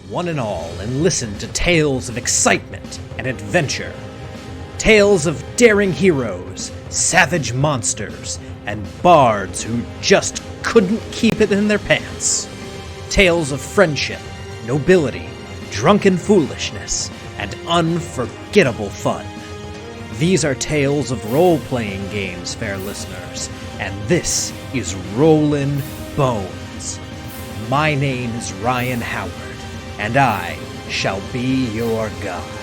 one and all, and listen to tales of excitement and adventure. Tales of daring heroes, savage monsters, and bards who just couldn't keep it in their pants. Tales of friendship, nobility, drunken foolishness, and unforgettable fun. These are tales of role-playing games, fair listeners, and this is Rollin Bones. My name is Ryan Howard, and I shall be your guide.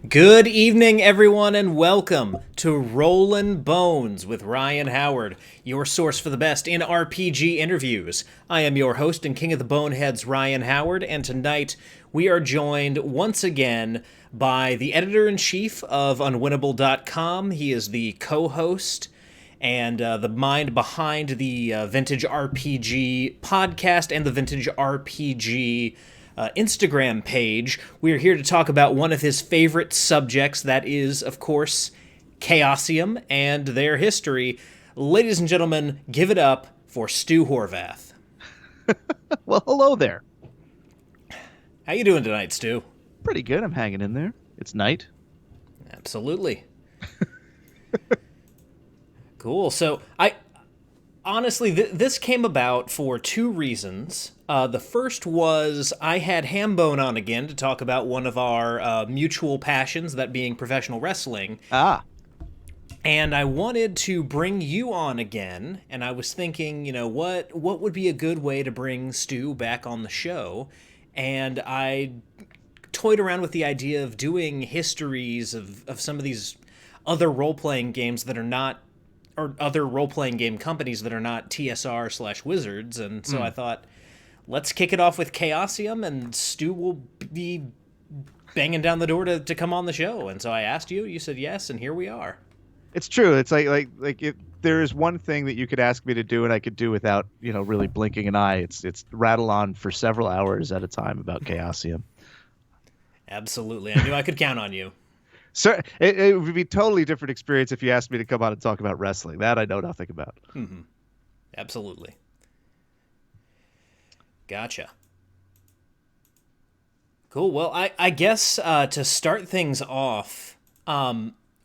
Good evening, everyone, and welcome to Rollin Bones with Ryan Howard, your source for the best in RPG interviews. I am your host and king of the boneheads, Ryan Howard, and tonight we are joined once again by the editor-in-chief of Unwinnable.com. He is the co-host and the mind behind the Vintage RPG podcast and the Vintage RPG Instagram page. We are here to talk about one of his favorite subjects, that is, of course, Chaosium and their history. Ladies and gentlemen, give it up for Stu Horvath. Well, hello there. How you doing tonight, Stu? Pretty good. I'm hanging in there. It's night. Absolutely. Cool. So, honestly, this came about for two reasons. The first was I had Hambone on again to talk about one of our mutual passions, that being professional wrestling. And I wanted to bring you on again, and I was thinking, what would be a good way to bring Stu back on the show? And I toyed around with the idea of doing histories of some of these other role-playing games that are not, or other role-playing game companies that are not TSR/Wizards, and so I thought, let's kick it off with Chaosium, and Stu will be banging down the door to come on the show. And so I asked you, you said yes, and here we are. It's true. It's like if there is one thing that you could ask me to do and I could do without, really blinking an eye, it's rattle on for several hours at a time about Chaosium. Absolutely. I knew I could count on you. So it would be a totally different experience if you asked me to come on and talk about wrestling. That I know nothing about. Mm-hmm. Absolutely. Gotcha. Cool. Well, I guess to start things off,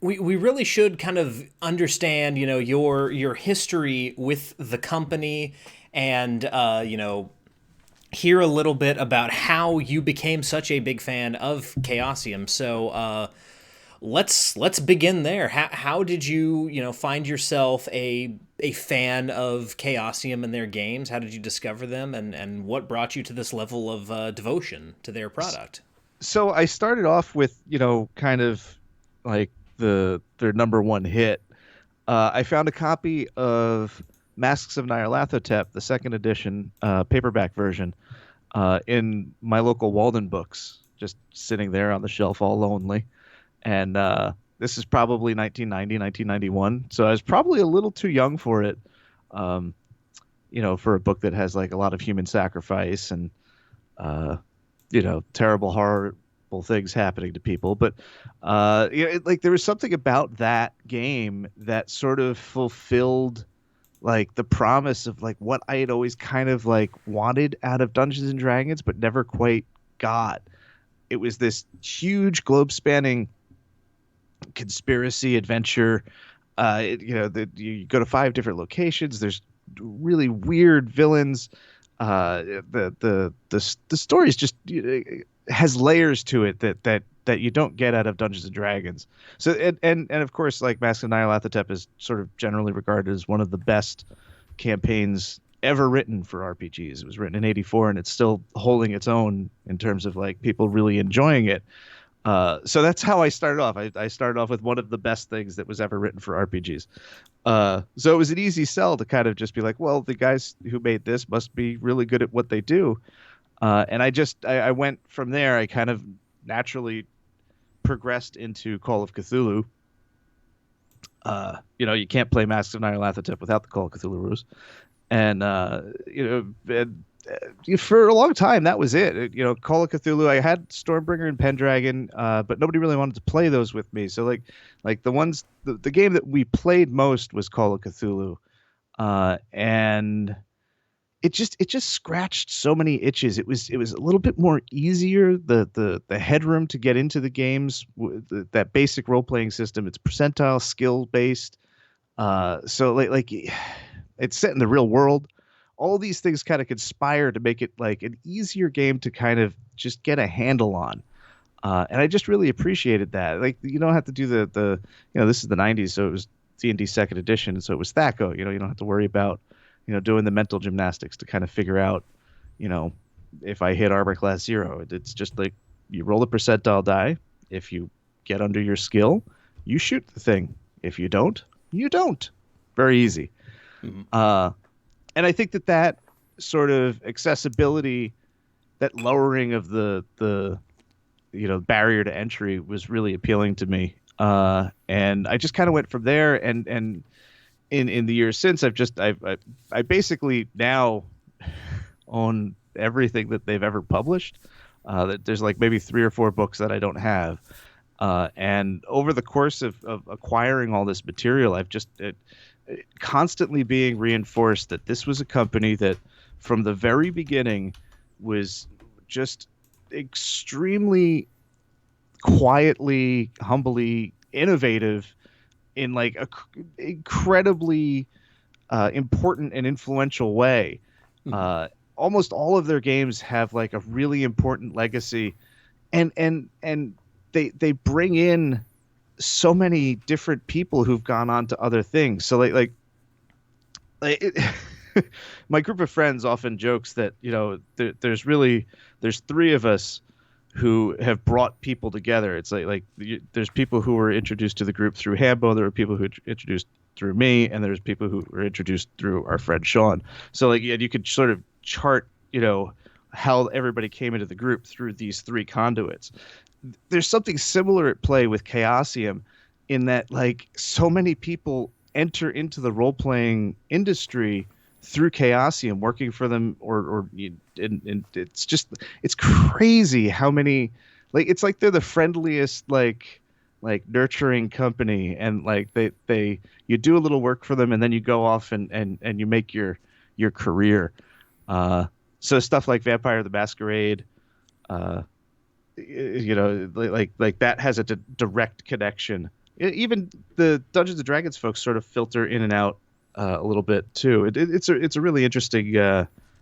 we really should kind of understand, your history with the company and, hear a little bit about how you became such a big fan of Chaosium. So let's begin there. How did you, find yourself a fan of Chaosium and their games? How did you discover them, and what brought you to this level of devotion to their product? So I started off with, kind of like their number one hit. I found a copy of Masks of Nyarlathotep, the second edition paperback version, in my local Walden Books, just sitting there on the shelf all lonely. And this is probably 1990, 1991. So I was probably a little too young for it, for a book that has like a lot of human sacrifice and, terrible, horrible things happening to people. But there was something about that game that sort of fulfilled like the promise of like what I had always kind of like wanted out of Dungeons and Dragons, but never quite got. It was this huge globe-spanning conspiracy adventure. You go to 5 different locations. There's really weird villains. The story is just has layers to it that you don't get out of Dungeons and Dragons. So and of course, like Masks of Nyarlathotep is sort of generally regarded as one of the best campaigns ever written for RPGs. It was written in '84 and it's still holding its own in terms of like people really enjoying it. So that's how I started off. I started off with one of the best things that was ever written for RPGs. So it was an easy sell to kind of just be like, well, the guys who made this must be really good at what they do. And I went from there. I kind of naturally progressed into Call of Cthulhu. You can't play Masks of Nyarlathotep without the Call of Cthulhu rules. And for a long time that was it. Call of Cthulhu. I had Stormbringer and Pendragon, but nobody really wanted to play those with me. So like the game that we played most was Call of Cthulhu, and it just scratched so many itches. It was a little bit more easier. The headroom to get into the games, that basic role playing system. It's percentile skill based. So like it's set in the real world. All these things kind of conspire to make it like an easier game to kind of just get a handle on. And I just really appreciated that. Like you don't have to do the this is the '90s, so it was D&D second edition, so it was THAC0. You don't have to worry about doing the mental gymnastics to kind of figure out you know if I hit armor class 0. It's just like you roll a percentile die. If you get under your skill, you shoot the thing. If you don't, you don't. Very easy. Mhm. And I think that sort of accessibility, that lowering of the barrier to entry was really appealing to me. And I just kind of went from there. And in the years since, I basically now own everything that they've ever published. There's like maybe 3 or 4 books that I don't have. And over the course of acquiring all this material, I've just constantly being reinforced that this was a company that from the very beginning was just extremely quietly, humbly innovative in like a incredibly important and influential way. Almost all of their games have like a really important legacy, and they bring in so many different people who've gone on to other things. So my group of friends often jokes that there's 3 of us who have brought people together. It's there's people who were introduced to the group through Hambo, there were people who were introduced through me, and there's people who were introduced through our friend Sean. So you could sort of chart how everybody came into the group through these 3 conduits. There's something similar at play with Chaosium, in that like so many people enter into the role-playing industry through Chaosium, working for them, and it's crazy how many, like it's like they're the friendliest like nurturing company, and like they you do a little work for them, and then you go off and you make your career. So stuff like Vampire the Masquerade, like that has a direct connection. Even the Dungeons and Dragons folks sort of filter in and out a little bit too. It's a really interesting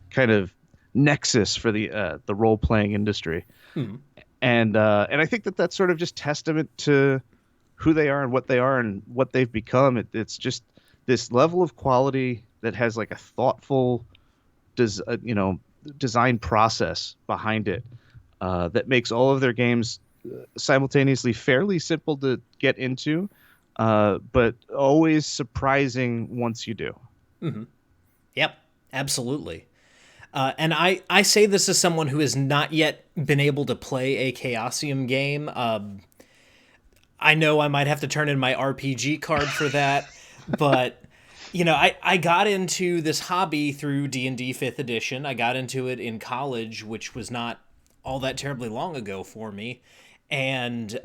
kind of nexus for the role playing industry. And I think that's sort of just testament to who they are and what they are and what they've become. It's just this level of quality that has like a thoughtful design process behind it, that makes all of their games simultaneously fairly simple to get into, but always surprising once you do. Yep, absolutely. And I say this as someone who has not yet been able to play a Chaosium game. I know I might have to turn in my RPG card for that, but I got into this hobby through D&D 5th edition. I got into it in college, which was not all that terribly long ago for me. And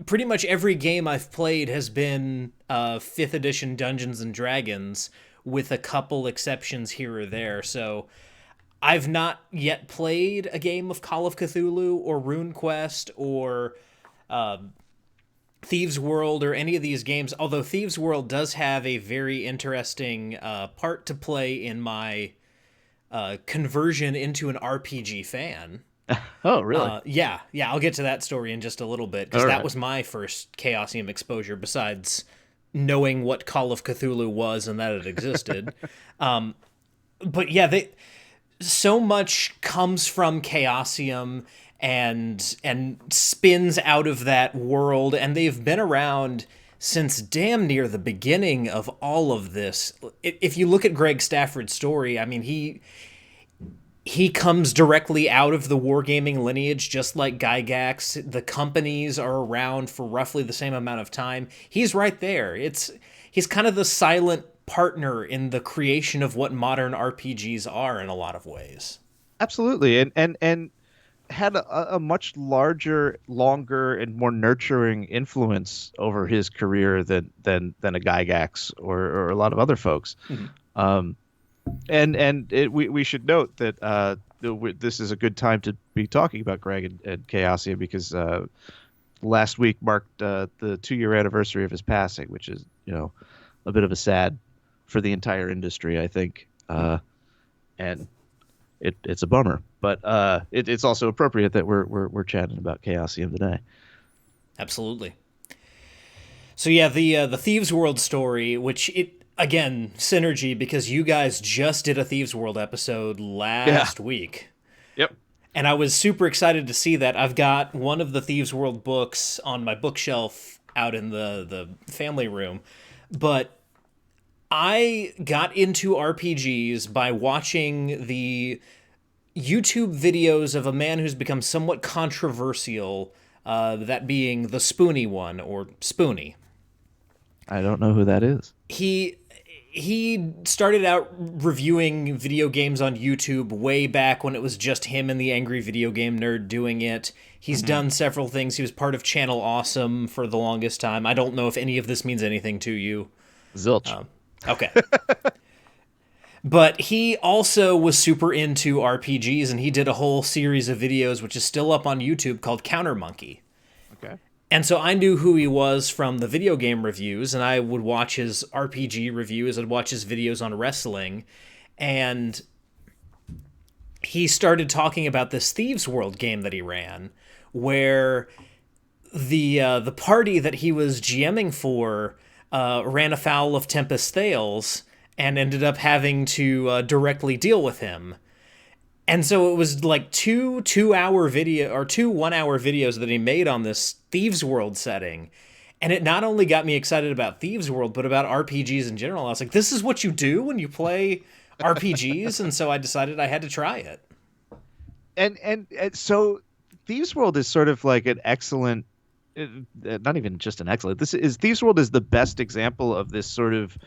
pretty much every game I've played has been 5th edition Dungeons and Dragons, with a couple exceptions here or there. So I've not yet played a game of Call of Cthulhu or RuneQuest or Thieves World or any of these games, although Thieves World does have a very interesting part to play in my conversion into an RPG fan. Oh, really? Yeah, I'll get to that story in just a little bit, because All that right. was my first Chaosium exposure, besides knowing what Call of Cthulhu was and that it existed. But yeah, so much comes from Chaosium and spins out of that world, and they've been around since damn near the beginning of all of this. If you look at Greg Stafford's story, I mean, he comes directly out of the wargaming lineage, just like Gygax. The companies are around for roughly the same amount of time. He's right there. He's kind of the silent partner in the creation of what modern RPGs are in a lot of ways. Absolutely, and had a much larger, longer, and more nurturing influence over his career than a Gygax or a lot of other folks. Mhm. Um, we should note that this is a good time to be talking about Greg and Chaosium because last week marked the 2-year anniversary of his passing, which is a bit of a sad for the entire industry, I think, and it's a bummer. But it's also appropriate that we're chatting about Chaosium today. Absolutely. So yeah, the Thieves World story, which it again synergy because you guys just did a Thieves World episode Yeah. last week. Yep. And I was super excited to see that. I've got one of the Thieves World books on my bookshelf out in the family room. But I got into RPGs by watching the YouTube videos of a man who's become somewhat controversial, that being the Spoony one, or Spoony. I don't know who that is. He started out reviewing video games on YouTube way back when it was just him and the Angry Video Game Nerd doing it. He's done several things. He was part of Channel Awesome for the longest time. I don't know if any of this means anything to you. Zilch. Okay. But he also was super into RPGs, and he did a whole series of videos, which is still up on YouTube, called Counter Monkey. Okay. And so I knew who he was from the video game reviews, and I would watch his RPG reviews, I'd watch his videos on wrestling, and he started talking about this Thieves World game that he ran, where the party that he was GMing for ran afoul of Tempest Thales and ended up having to directly deal with him. And so it was like two 1-hour videos that he made on this Thieves World setting. And it not only got me excited about Thieves World, but about RPGs in general. I was like, this is what you do when you play RPGs. And so I decided I had to try it. And so Thieves World is sort of like an excellent, not even just an excellent. Thieves World is the best example of this sort of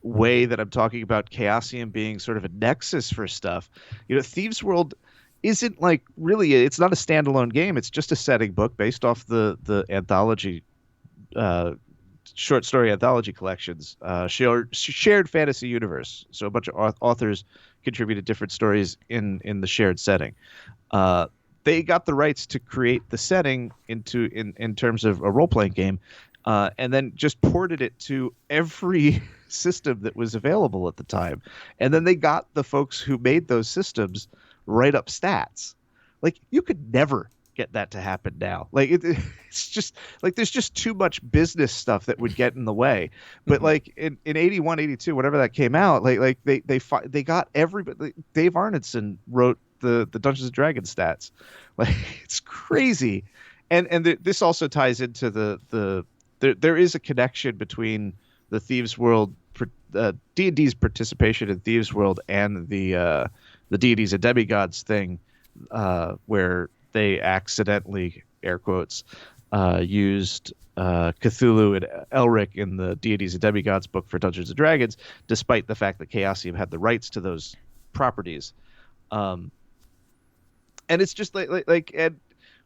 way that I'm talking about Chaosium being sort of a nexus for stuff. Thieves World isn't like really, it's not a standalone game. It's just a setting book based off the anthology, short story anthology collections, shared fantasy universe. So a bunch of authors contributed different stories in the shared setting. They got the rights to create the setting in terms of a role-playing game, and then just ported it to every system that was available at the time. And then they got the folks who made those systems write up stats. Like, you could never get that to happen now. Like, it's just like there's just too much business stuff that would get in the way. But like in 81, 82, whatever that came out, like they got everybody. Dave Arneson wrote the Dungeons and Dragons stats. Like, it's crazy. And this also ties into there is a connection between the Thieves World, D&D's participation in Thieves World, and the deities and demigods thing, where they accidentally, air quotes, used Cthulhu and Elric in the deities and demigods book for Dungeons and Dragons, despite the fact that Chaosium had the rights to those properties. And it's just like and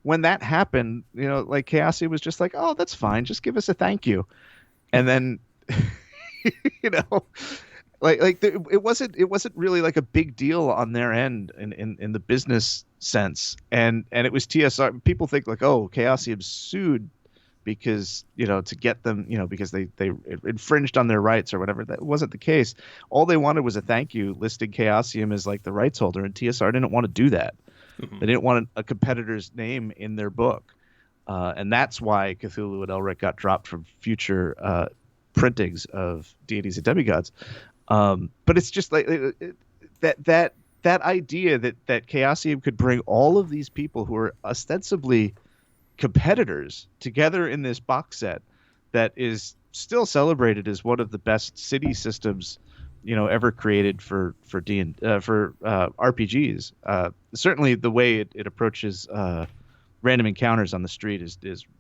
when that happened, like Chaosium was just like, oh, that's fine, just give us a thank you. And then it wasn't really like a big deal on their end in the business sense. And it was TSR. People think like, oh, Chaosium sued because, to get them, because they infringed on their rights or whatever. That wasn't the case. All they wanted was a thank you listing Chaosium as like the rights holder, and TSR didn't want to do that. Mm-hmm. They didn't want a competitor's name in their book. And that's why Cthulhu and Elric got dropped from future printings of deities and demigods. But it's just like that idea that Chaosium could bring all of these people who are ostensibly competitors together in this box set that is still celebrated as one of the best city systems ever created for RPGs. Certainly the way it approaches random encounters on the street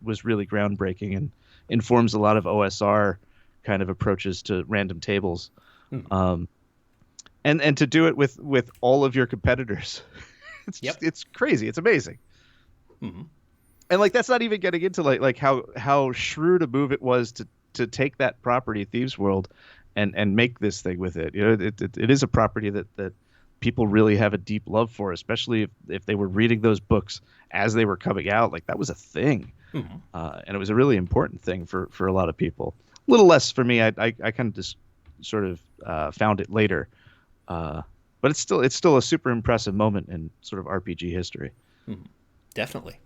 was really groundbreaking and informs a lot of OSR kind of approaches to random tables. And to do it with all of your competitors, Yep. it's crazy. It's amazing. Mm-hmm. And like that's not even getting into like how shrewd a move it was to take that property, Thieves World, and make this thing with it. You know, it is a property that people really have a deep love for, especially if they were reading those books as they were coming out. Like that was a thing, Mm-hmm. and it was a really important thing for a lot of people. A little less for me. I kind of just sort of found it later, but it's still a super impressive moment in sort of RPG history. Mm-hmm. Definitely.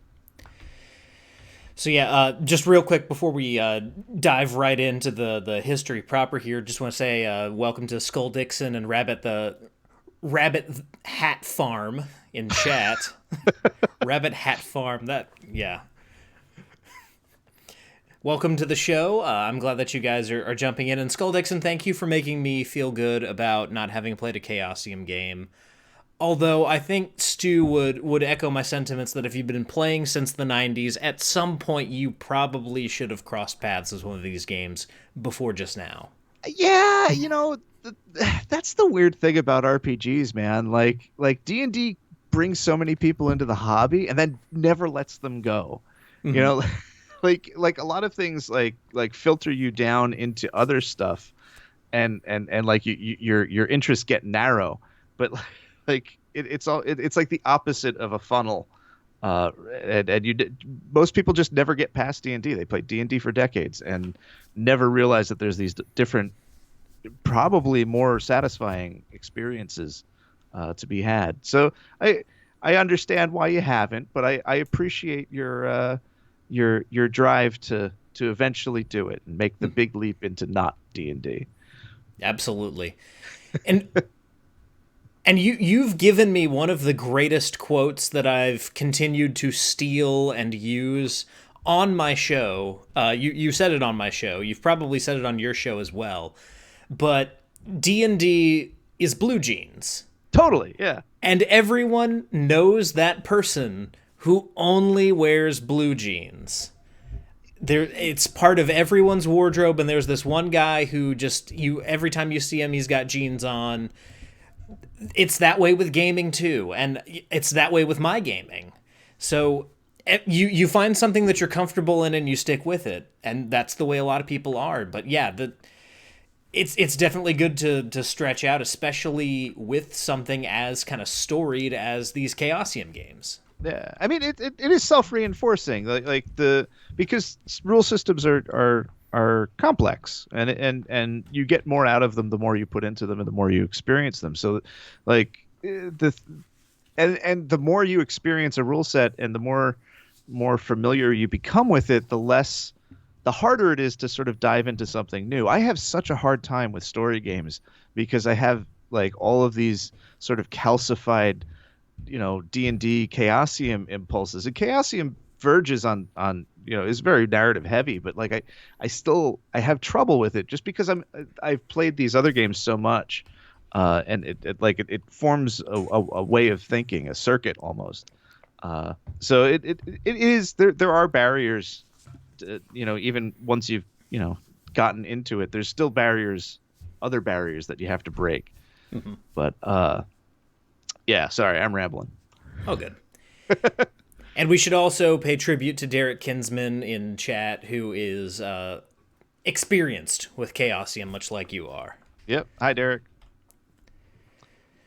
So yeah, just real quick before we dive right into the history proper here, just want to say welcome to Skull Dixon and Rabbit Hat Farm in chat. Rabbit Hat Farm. That yeah. Welcome to the show. I'm glad that you guys are jumping in. And Skull Dixon, thank you for making me feel good about not having played a Chaosium game. Although I think Stu would echo my sentiments that if you've been playing since the 90s, at some point you probably should have crossed paths with one of these games before just now. Yeah, that's the weird thing about RPGs, man. Like D&D brings so many people into the hobby and then never lets them go. You Mm-hmm. know, like a lot of things like filter you down into other stuff and like your interests get narrow. But like it's like the opposite of a funnel. And most people just never get past D&D. They play D&D for decades and never realize that there's these different, probably more satisfying experiences to be had. So I understand why you haven't, but I appreciate your drive to eventually do it and make the big leap into not D&D. Absolutely. And you've given me one of the greatest quotes that I've continued to steal and use on my show. You said it on my show. You've probably said it on your show as well. But D&D is blue jeans. Totally, yeah. And everyone knows that person who only wears blue jeans. It's part of everyone's wardrobe, and there's this one guy who just every time you see him he's got jeans on. It's that way with gaming too, and it's that way with my gaming. So you find something that you're comfortable in and you stick with it, and that's the way a lot of people are. But yeah, it's definitely good to stretch out, especially with something as kind of storied as these Chaosium games. Yeah, I mean it is self-reinforcing, because rule systems are complex, and you get more out of them the more you put into them and the more you experience them. So, like and the more you experience a rule set and the more familiar you become with it, the harder it is to sort of dive into something new. I have such a hard time with story games because I have like all of these sort of calcified D&D Chaosium impulses, and Chaosium verges on is very narrative heavy, but like I have trouble with it just because I've played these other games so much, and it forms a way of thinking, a circuit almost. So it is there are barriers to, even once you've gotten into it, there's still other barriers that you have to break. Mm-hmm. But yeah, sorry, I'm rambling. Oh, good. And we should also pay tribute to Derek Kinsman in chat, who is experienced with Chaosium, much like you are. Yep. Hi, Derek.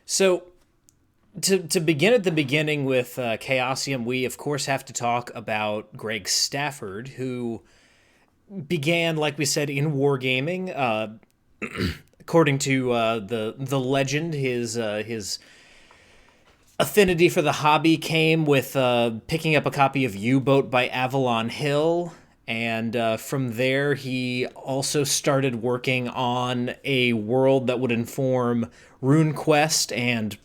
So, to begin at the beginning with Chaosium, we of course have to talk about Greg Stafford, who began, like we said, in wargaming. According to the legend, his affinity for the hobby came with picking up a copy of U-Boat by Avalon Hill, and from there he also started working on a world that would inform RuneQuest and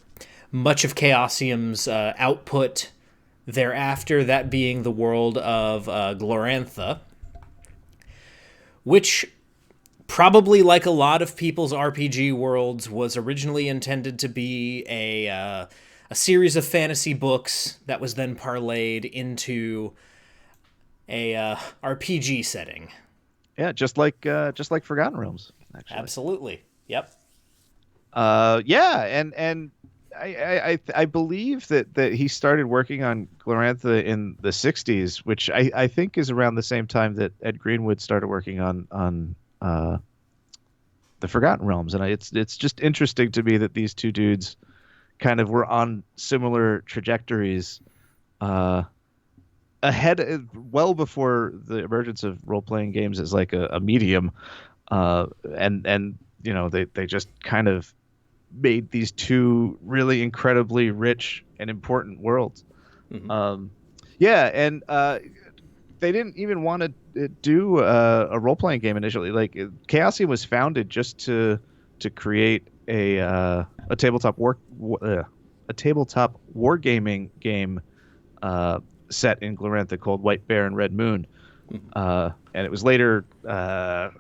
much of Chaosium's output thereafter, that being the world of Glorantha, which, probably like a lot of people's RPG worlds, was originally intended to be a series of fantasy books that was then parlayed into a RPG setting. Yeah, just like Forgotten Realms, actually. Absolutely. Yep. Yeah, and I believe that he started working on Glorantha in the '60s, which I think is around the same time that Ed Greenwood started working on the Forgotten Realms, and it's just interesting to me that these two dudes kind of were on similar trajectories, uh, ahead, well before the emergence of role playing games as like a medium, and they just kind of made these two really incredibly rich and important worlds. Hmm. Um, yeah, and they didn't even want to do a role playing game initially. Like Chaosium was founded just to create a a tabletop wargaming game set in Glorantha called White Bear and Red Moon. And it was later that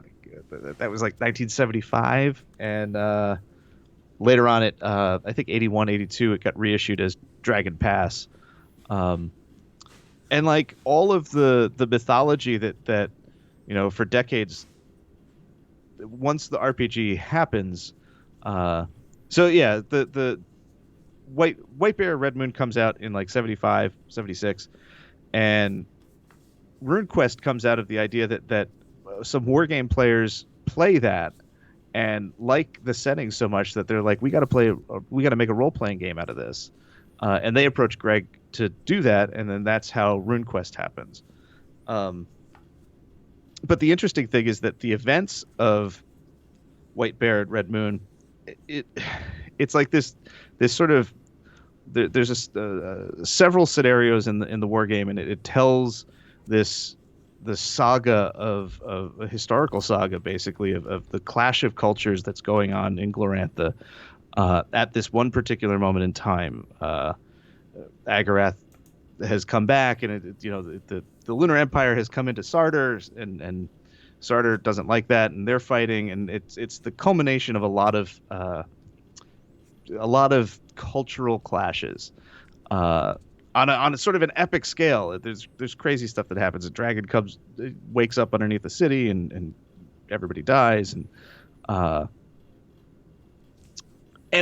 was like 1975, and later on I think 81, 82, it got reissued as Dragon Pass. Um, and like all of the mythology that for decades, once the RPG happens, uh, so yeah, the White Bear Red Moon comes out in like 75, 76, and RuneQuest comes out of the idea that some wargame players play that and like the setting so much that they're like, we got to make a role playing game out of this, and they approach Greg to do that, and then that's how RuneQuest happens. Um, but the interesting thing is that the events of White Bear and Red Moon, it it's like this sort of there's several scenarios in the war game, and it tells this the saga of a historical saga, basically of the clash of cultures that's going on in Glorantha at this one particular moment in time. Agarath has come back, and the Lunar Empire has come into Sarder, and Sarder doesn't like that, and they're fighting, and it's the culmination of a lot of cultural clashes on a sort of an epic scale. There's crazy stuff that happens. A dragon wakes up underneath the city, and everybody dies, and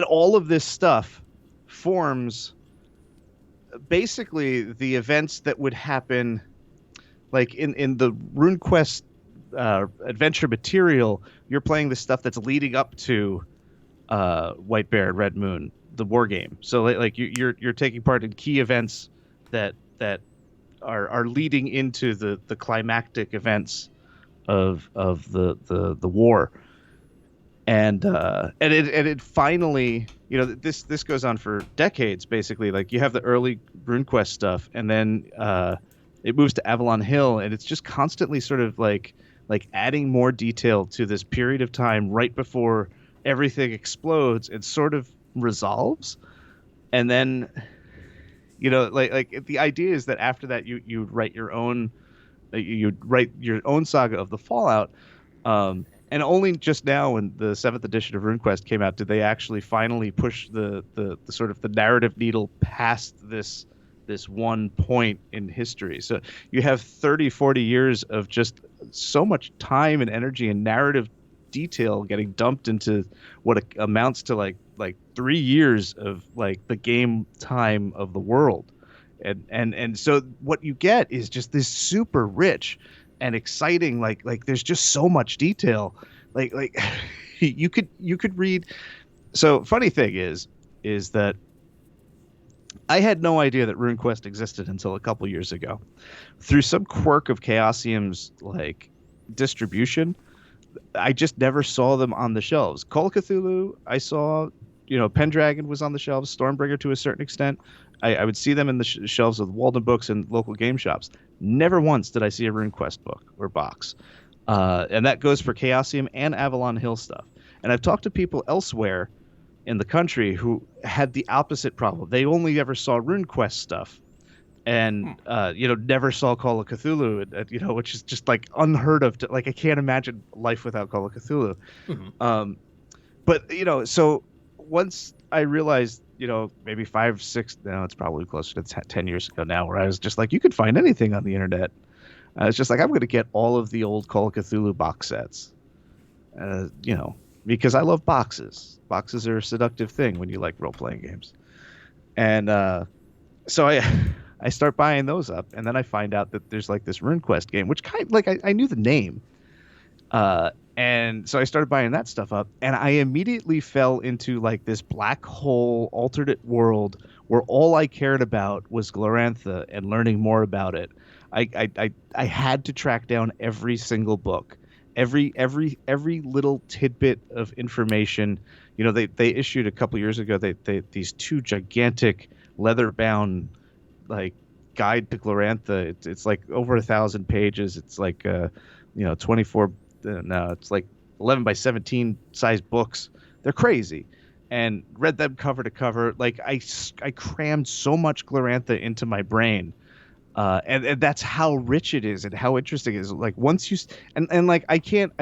all of this stuff forms basically the events that would happen, like in the RuneQuest adventure material. You're playing the stuff that's leading up to White Bear and Red Moon, the war game. So like you're taking part in key events that are leading into the climactic events of the war. And it finally, this goes on for decades, basically. Like you have the early RuneQuest stuff, and then it moves to Avalon Hill, and it's just constantly sort of like adding more detail to this period of time right before everything explodes and sort of resolves. And then like the idea is that after that you'd write your own saga of the Fallout. And only just now, when the 7th edition of RuneQuest came out, did they actually finally push the sort of the narrative needle past this one point in history. So you have 30, 40 years of just so much time and energy and narrative detail getting dumped into what amounts to like 3 years of like the game time of the world. And so what you get is just this super rich and exciting, like there's just so much detail, like you could read. So funny thing is that I had no idea that RuneQuest existed until a couple years ago, through some quirk of Chaosium's like distribution. I just never saw them on the shelves. Call of Cthulhu, I saw, Pendragon was on the shelves, Stormbringer to a certain extent. I would see them in the shelves of Walden Books and local game shops. Never once did I see a RuneQuest book or box. And that goes for Chaosium and Avalon Hill stuff. And I've talked to people elsewhere in the country who had the opposite problem. They only ever saw RuneQuest stuff, and never saw Call of Cthulhu, which is just like unheard of. Like I can't imagine life without Call of Cthulhu. Mm-hmm. But so once I realized, maybe 5, 6, no, it's probably closer to 10 years ago now, where I was just like, you could find anything on the internet. I was just like, I'm going to get all of the old Call of Cthulhu box sets. because I love boxes. Boxes are a seductive thing when you like role playing games. And so I I start buying those up, and then I find out that there's like this RuneQuest game, which kind like I knew the name, and so I started buying that stuff up, and I immediately fell into like this black hole alternate world where all I cared about was Glorantha and learning more about it. I had to track down every single book, every little tidbit of information. You know, they issued a couple years ago they these two gigantic leather bound like guide to Glorantha. It's like over 1,000 pages. It's like 24 no, it's like 11 by 17 size books. They're crazy. And read them cover to cover. Like I crammed so much Glorantha into my brain. And that's how rich it is and how interesting it is. Like once you and like I can't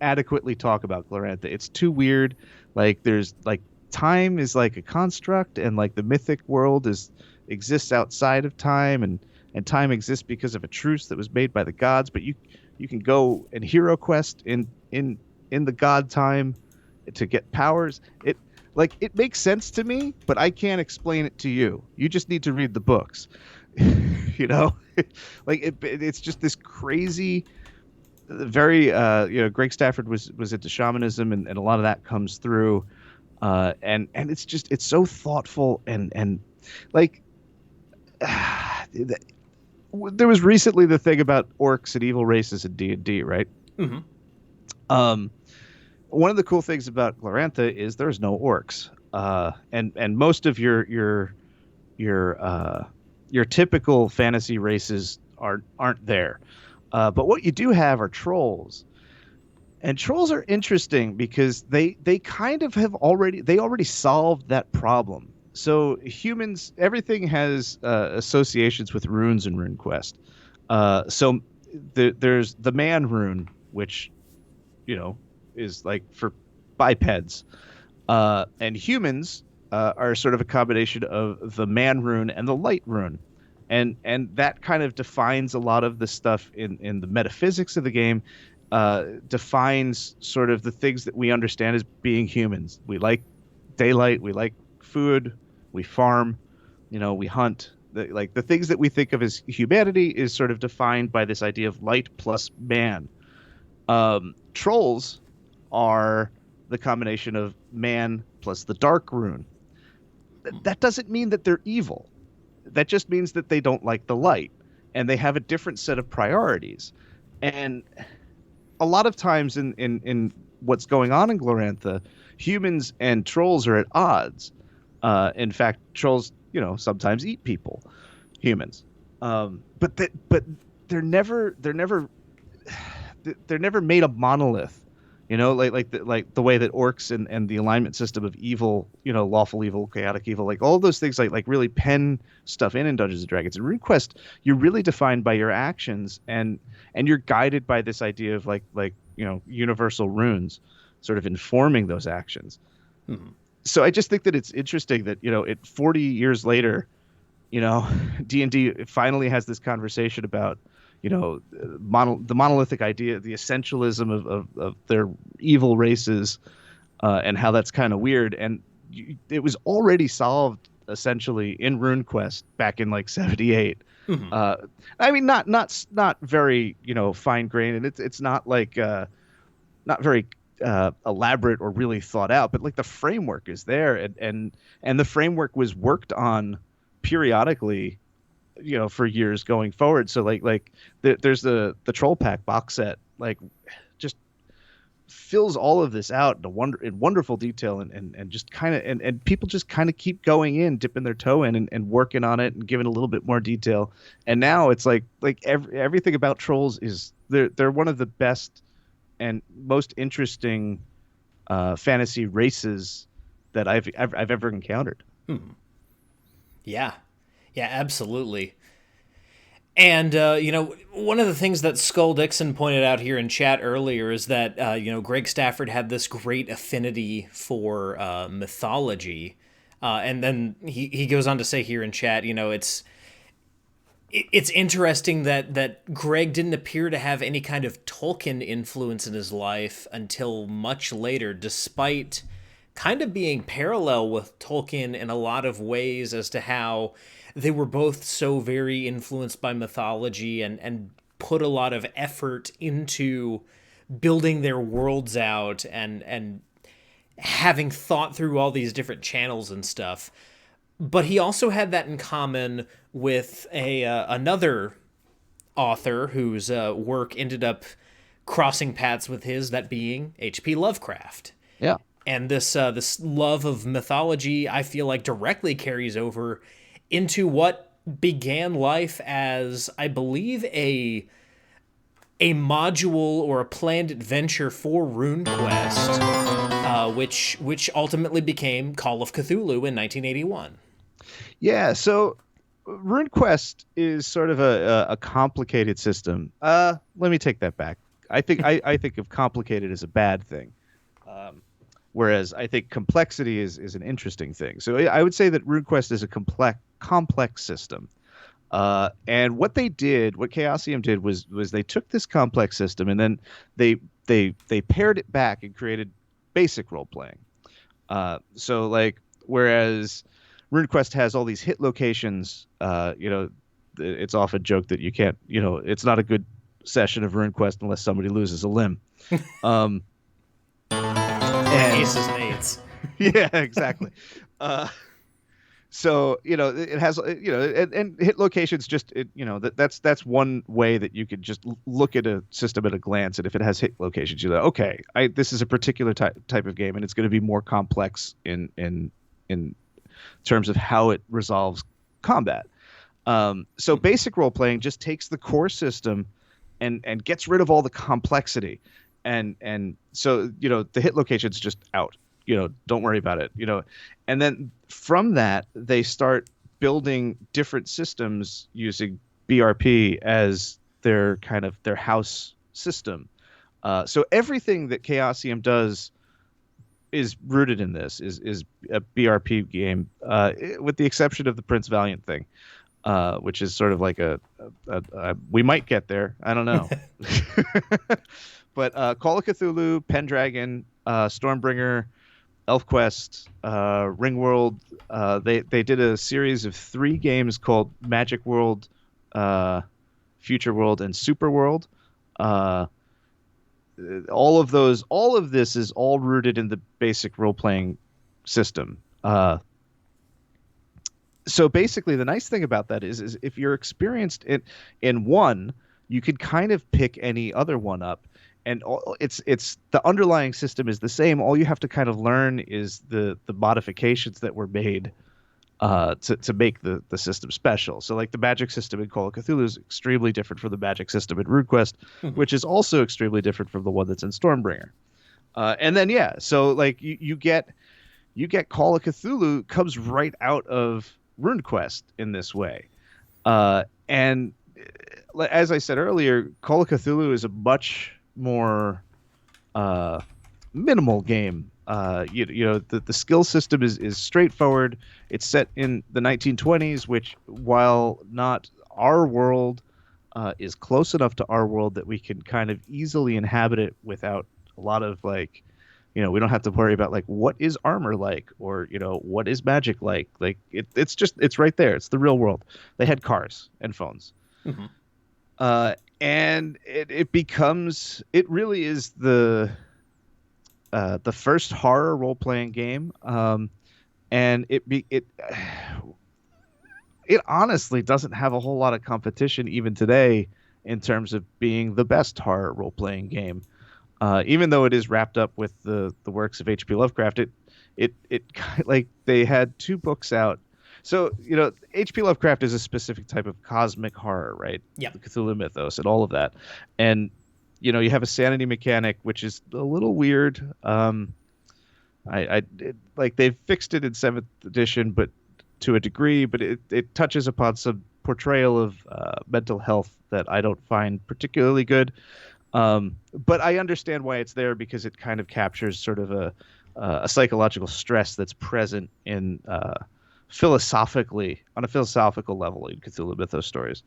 adequately talk about Glorantha. It's too weird. Like there's like time is like a construct, and like the mythic world is exists outside of time, and time exists because of a truce that was made by the gods. But you can go and hero quest in the god time to get powers. It makes sense to me, but I can't explain it to you. You just need to read the books. you know like it's just this crazy very Greg Stafford was into shamanism, and a lot of that comes through, and it's so thoughtful, and like there was recently the thing about orcs and evil races in D&D, right? Mm-hmm. One of the cool things about Glorantha is there's no orcs, and most of your typical fantasy races aren't there. But what you do have are trolls, and trolls are interesting because they kind of they already solved that problem. So humans, everything has associations with runes in RuneQuest. So there's the man rune, which is like for bipeds, and humans are sort of a combination of the man rune and the light rune, and that kind of defines a lot of the stuff in the metaphysics of the game. Defines sort of the things that we understand as being humans. We like daylight, we like food, we farm, we hunt. The things that we think of as humanity is sort of defined by this idea of light plus man. Trolls are the combination of man plus the dark rune. That doesn't mean that they're evil. That just means that they don't like the light, and they have a different set of priorities. And a lot of times in what's going on in Glorantha, humans and trolls are at odds. In fact, trolls, sometimes eat people, humans. But they're never made a monolith. Like the way that orcs and the alignment system of evil, lawful evil, chaotic evil, like all those things, like really pen stuff in Dungeons and Dragons. In RuneQuest, you're really defined by your actions, and you're guided by this idea of like universal runes, sort of informing those actions. Mm-hmm. So I just think that it's interesting that 40 years later, D&D finally has this conversation about the monolithic idea, the essentialism of their evil races, and how that's kind of weird. And it was already solved essentially in RuneQuest back in like 78. Mm-hmm. I mean, not very fine grained, and it's not like not very elaborate or really thought out, but like the framework is there, and the framework was worked on periodically for years going forward. So there's the Troll Pack box set, like just fills all of this out in wonderful detail, and just kind of and people just kind of keep going in, dipping their toe in, and working on it and giving a little bit more detail. And now it's like everything about trolls is they're one of the best and most interesting fantasy races that I've ever encountered. Hmm. Yeah, absolutely. And, one of the things that Skull Dixon pointed out here in chat earlier is that, Greg Stafford had this great affinity for mythology. And then he goes on to say here in chat, It's interesting that Greg didn't appear to have any kind of Tolkien influence in his life until much later, despite kind of being parallel with Tolkien in a lot of ways as to how they were both so very influenced by mythology and put a lot of effort into building their worlds out and having thought through all these different channels and stuff. But he also had that in common with a another author whose work ended up crossing paths with his, that being H.P. Lovecraft. Yeah. And this love of mythology, I feel like, directly carries over into what began life as, I believe, a module or a planned adventure for RuneQuest, which ultimately became Call of Cthulhu in 1981. Yeah, so RuneQuest is sort of a complicated system. Let me take that back. I think of complicated as a bad thing, whereas I think complexity is an interesting thing. So I would say that RuneQuest is a complex system. And what Chaosium did was they took this complex system and then they pared it back and created basic role playing. So like whereas RuneQuest has all these hit locations, it's often joked that you can't, it's not a good session of RuneQuest unless somebody loses a limb. And Aces mates. yeah, exactly. So it has and hit locations just that's one way that you could just look at a system at a glance, and if it has hit locations, you're like, okay, this is a particular type of game, and it's going to be more complex in terms of how it resolves combat. So basic role playing just takes the core system and gets rid of all the complexity, and so the hit location's just out. Don't worry about it. And then from that they start building different systems using BRP as their house system. So everything that Chaosium does is rooted in this is a BRP game, with the exception of the Prince Valiant thing, which is sort of like a we might get there. I don't know. But Call of Cthulhu, Pendragon, Stormbringer, ElfQuest, Ringworld, they did a series of 3 games called Magic World, Future World, and Super World. All of this is all rooted in the basic role-playing system. So basically, the nice thing about that is if you're experienced in one, you can kind of pick any other one up. And it's the underlying system is the same. All you have to kind of learn is the modifications that were made to make the system special. So like the magic system in Call of Cthulhu is extremely different from the magic system in RuneQuest, which is also extremely different from the one that's in Stormbringer. And then so like you get Call of Cthulhu comes right out of RuneQuest in this way. And as I said earlier, Call of Cthulhu is a much more minimal game. The skill system is straightforward. It's set in the 1920s, which, while not our world, is close enough to our world that we can kind of easily inhabit it without a lot of we don't have to worry about like what is armor like, or what is magic like. Like it's right there. It's the real world. They had cars and phones. Mm-hmm. And it really is the first horror role playing game, and it honestly doesn't have a whole lot of competition even today in terms of being the best horror role playing game. Even though it is wrapped up with the works of H.P. Lovecraft, it like they had 2 books out. So, H.P. Lovecraft is a specific type of cosmic horror, right? Yeah. The Cthulhu mythos and all of that. And, you have a sanity mechanic, which is a little weird. They've fixed it in 7th edition, but to a degree, but it touches upon some portrayal of mental health that I don't find particularly good. But I understand why it's there, because it kind of captures sort of a psychological stress that's present in philosophically, on a philosophical level in Cthulhu Mythos stories.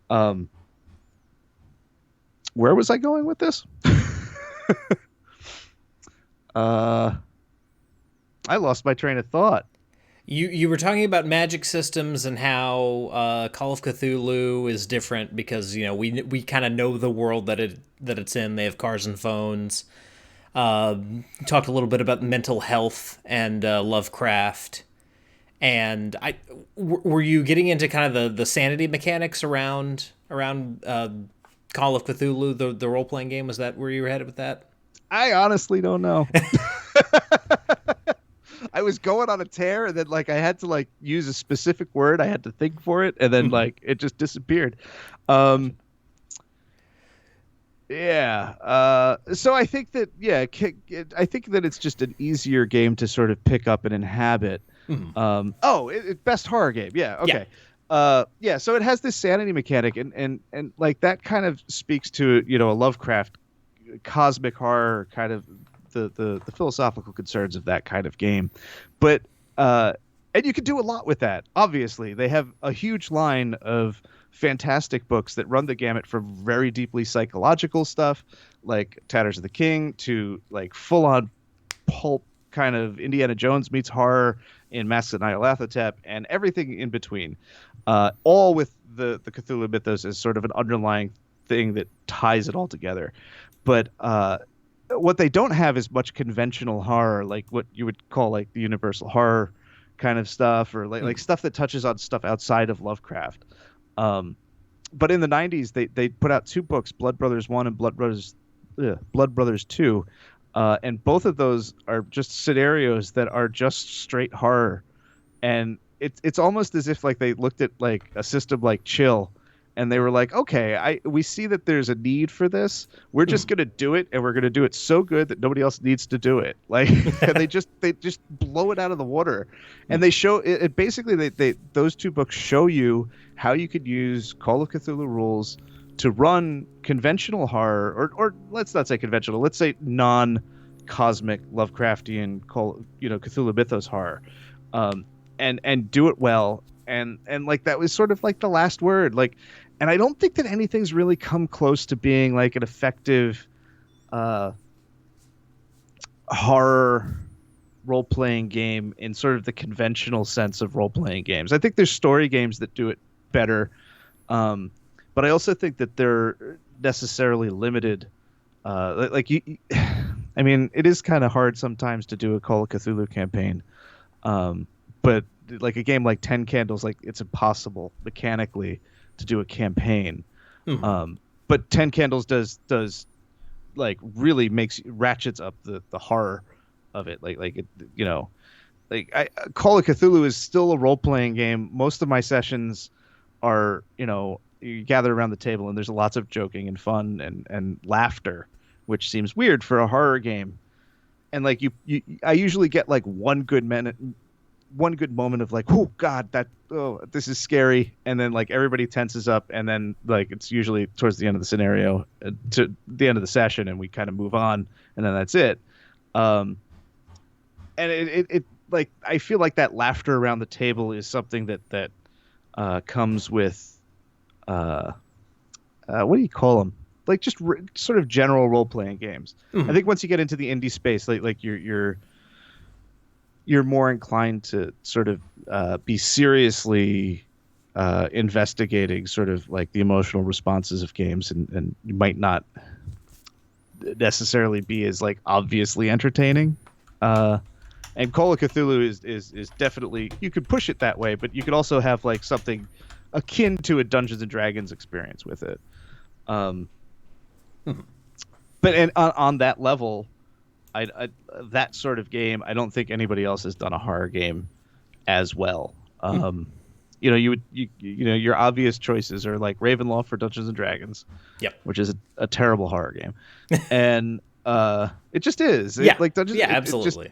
Um, where was I going with this? I lost my train of thought. You were talking about magic systems and how Call of Cthulhu is different because we kind of know the world that it's in. They have cars and phones. Talked a little bit about mental health and Lovecraft. And were you getting into kind of the sanity mechanics around Call of Cthulhu, the role playing game? Was that where you were headed with that? I honestly don't know. I was going on a tear, and then like I had to like use a specific word. I had to think for it, and then like it just disappeared. Yeah. So I think that I think that it's just an easier game to sort of pick up and inhabit. Best horror game. Yeah. Okay. Yeah. So it has this sanity mechanic, and like that kind of speaks to a Lovecraft cosmic horror kind of the philosophical concerns of that kind of game, but and you can do a lot with that. Obviously, they have a huge line of fantastic books that run the gamut from very deeply psychological stuff like Tatters of the King to like full-on pulp kind of Indiana Jones meets horror in Masks of Nyarlathotep and everything in between, all with the Cthulhu mythos as sort of an underlying thing that ties it all together. But what they don't have is much conventional horror, like what you would call like the universal horror kind of stuff, or like stuff that touches on stuff outside of Lovecraft. But in the 90s, they put out two books, Blood Brothers 1 and Blood Brothers 2. And both of those are just scenarios that are just straight horror. And it's almost as if like they looked at like a system like Chill, and they were like, okay, we see that there's a need for this. We're just going to do it, and we're going to do it so good that nobody else needs to do it. Like, and they just blow it out of the water. And they show it basically, those two books show you how you could use Call of Cthulhu rules to run conventional horror, or let's not say conventional, let's say non-cosmic Lovecraftian Cthulhu mythos horror, and do it well. And like that was sort of like the last word. Like, and I don't think that anything's really come close to being like an effective horror role-playing game in sort of the conventional sense of role-playing games. I think there's story games that do it better, but I also think that they're necessarily limited. I mean, it is kind of hard sometimes to do a Call of Cthulhu campaign, but like a game like 10 Candles, like it's impossible mechanically to do a campaign. But 10 Candles does like really ratchets up the horror of it. Call of Cthulhu is still a role-playing game. Most of my sessions are, you gather around the table and there's lots of joking and fun and laughter, which seems weird for a horror game. And like I usually get like one good moment of like, oh God, this is scary. And then like everybody tenses up, and then like it's usually towards the end of the scenario, to the end of the session, and we kind of move on, and then that's it. And it like, I feel like that laughter around the table is something that comes with, what do you call them? Like just sort of general role-playing games. I think once you get into the indie space, like you're more inclined to sort of be seriously investigating sort of like the emotional responses of games, and you might not necessarily be as like obviously entertaining. And Call of Cthulhu is definitely, you could push it that way, but you could also have like something akin to a Dungeons and Dragons experience with it. But on that level, that sort of game, I don't think anybody else has done a horror game as well. Your obvious choices are like Ravenloft for Dungeons and Dragons, which is a terrible horror game, and it just is. Absolutely.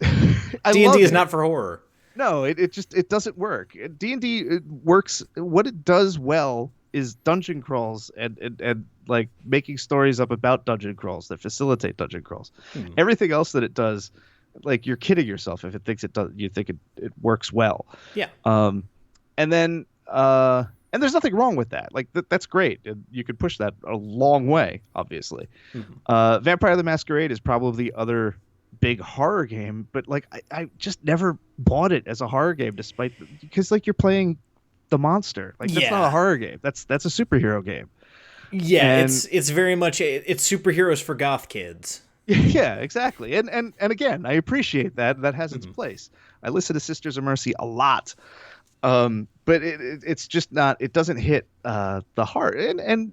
D&D is not for horror. No, it doesn't work. D&D works. What it does well is dungeon crawls and like making stories up about dungeon crawls that facilitate dungeon crawls. Everything else that it does like you're kidding yourself if it thinks it does. You think it works well. Yeah. Um, and then and there's nothing wrong with that. Like that's great. You could push that a long way, obviously. Mhm. Vampire the Masquerade is probably the other big horror game, but like I just never bought it as a horror game, despite because like you're playing the monster. Like that's not a Yeah. horror game. That's a superhero game. Yeah, And it's very much it's superheroes for goth kids. yeah, exactly. And again, I appreciate that. That has its Mhm. place. I listen to Sisters of Mercy a lot. But it's just not. It doesn't hit the heart, and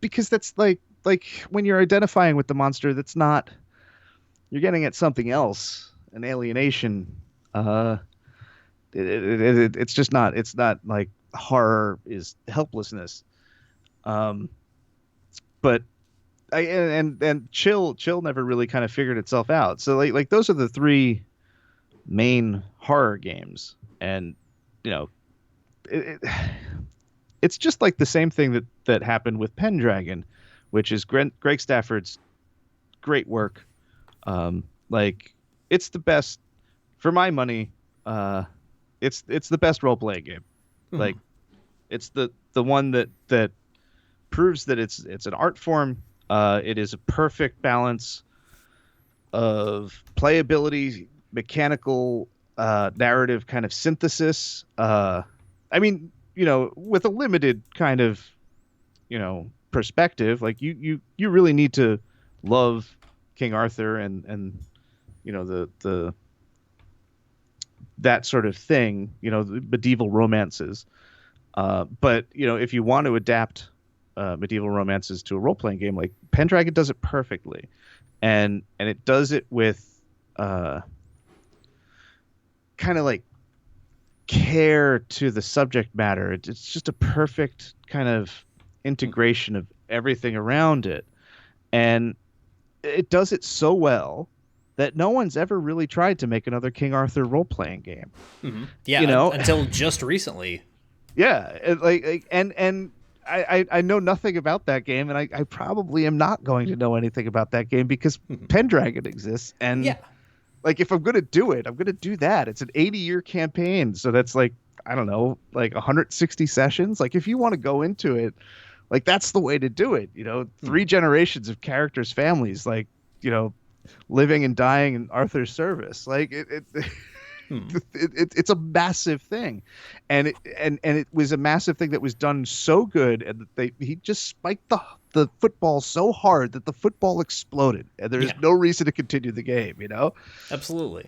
because that's like when you're identifying with the monster, that's not. You're getting at something else, an alienation. Uh, it's just not. It's not like horror is helplessness. Um, but and chill never really kind of figured itself out. So like those are the three main horror games, and you know it's just like the same thing that happened with Pendragon, which is Greg Stafford's great work. Like it's the best for my money. It's the best role playing game. Like Mhm. it's the one that proves that it's an art form. It is a perfect balance of playability, mechanical, narrative kind of synthesis. I mean, with a limited kind of, perspective, like you really need to love King Arthur and the that sort of thing, the medieval romances. But if you want to adapt medieval romances to a role playing game, like Pendragon does it perfectly, and it does it with uh, kind of like care to the subject matter. It's just a perfect kind of integration of everything around it, and it does it so well that no one's ever really tried to make another King Arthur role playing game. Yeah, You know, until just recently. yeah, and I know nothing about that game, and I probably am not going to know anything about that game because Mhm. Pendragon exists, and Yeah. like if I'm gonna do it, I'm gonna do that. It's an 80-year campaign, so that's like I don't know, like 160 sessions. Like if you want to go into it, like that's the way to do it. Three Mhm. generations of characters' families, like you know, living and dying in Arthur's service. Like Mhm. it's a massive thing, and it was a massive thing that was done so good, and that he just spiked the football so hard that the football exploded, and there's Yeah. no reason to continue the game. Absolutely.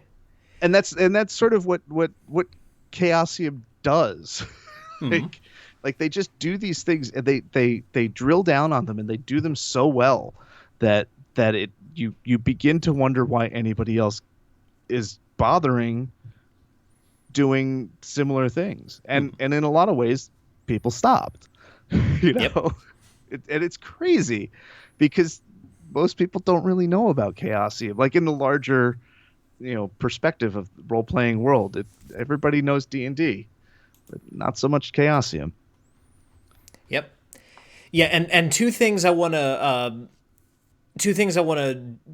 And that's sort of what Chaosium does. Mhm. like they just do these things, and they drill down on them, and they do them so well that you begin to wonder why anybody else is bothering doing similar things, and Mhm. and in a lot of ways people stopped. you Yep. know and it's crazy because most people don't really know about Chaosium, like in the larger perspective of the role-playing world. Everybody knows D&D, but not so much Chaosium. Yep. Yeah, and two things I want to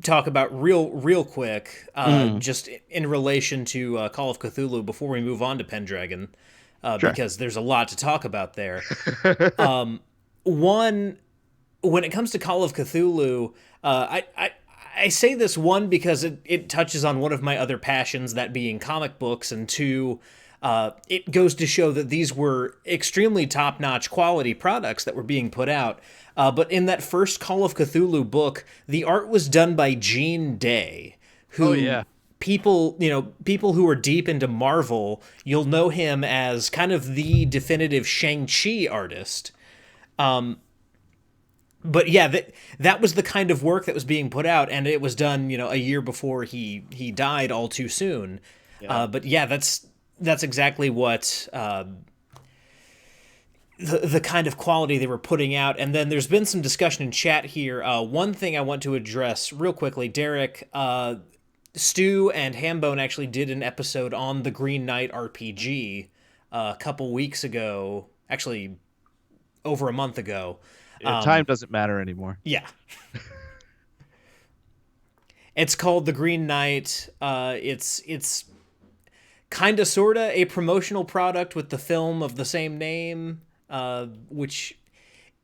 talk about real quick, Mm, just in relation to Call of Cthulhu before we move on to Pendragon, sure. because there's a lot to talk about there. One, when it comes to Call of Cthulhu, I say this, one, because it touches on one of my other passions, that being comic books, and two, it goes to show that these were extremely top notch quality products that were being put out. But in that first Call of Cthulhu book, the art was done by Gene Day, Oh who yeah. people who are deep into Marvel, you'll know him as kind of the definitive Shang-Chi artist. But yeah, that was the kind of work that was being put out, and it was done, a year before he died all too soon. Yeah. But yeah, that's exactly what the kind of quality they were putting out. And then there's been some discussion in chat here. One thing I want to address real quickly, Derek, Stu and Hambone actually did an episode on the Green Knight RPG a couple weeks ago, actually over a month ago. Time doesn't matter anymore. Yeah. It's called The Green Knight. It's kind of sorta a promotional product with the film of the same name, which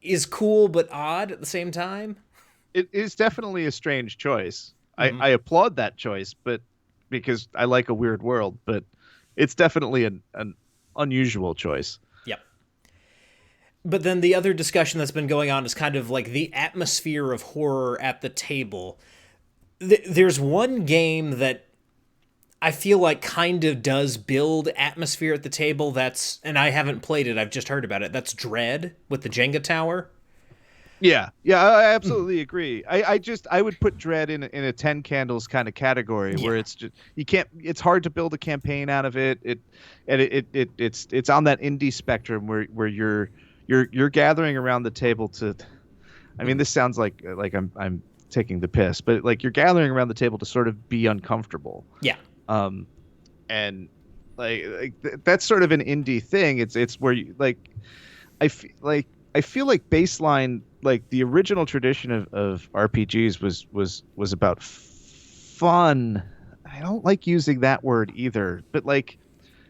is cool but odd at the same time. It is definitely a strange choice. Mm-hmm. I applaud that choice, but because I like a weird world, but it's definitely an unusual choice. Yep. But then the other discussion that's been going on is kind of like the atmosphere of horror at the table. There's one game that I feel like kind of does build atmosphere at the table. And I haven't played it. I've just heard about it. That's Dread with the Jenga tower. Yeah, yeah, I absolutely agree. I would put Dread in a 10 candles kind of category where Yeah. it's just you can't. It's hard to build a campaign out of it. It's on that indie spectrum where you're gathering around the table to. I mean, this sounds like I'm taking the piss, but like you're gathering around the table to sort of be uncomfortable. Yeah. And that's sort of an indie thing. It's where you like I feel like baseline, like the original tradition of RPGs was about fun. I don't like using that word either, but like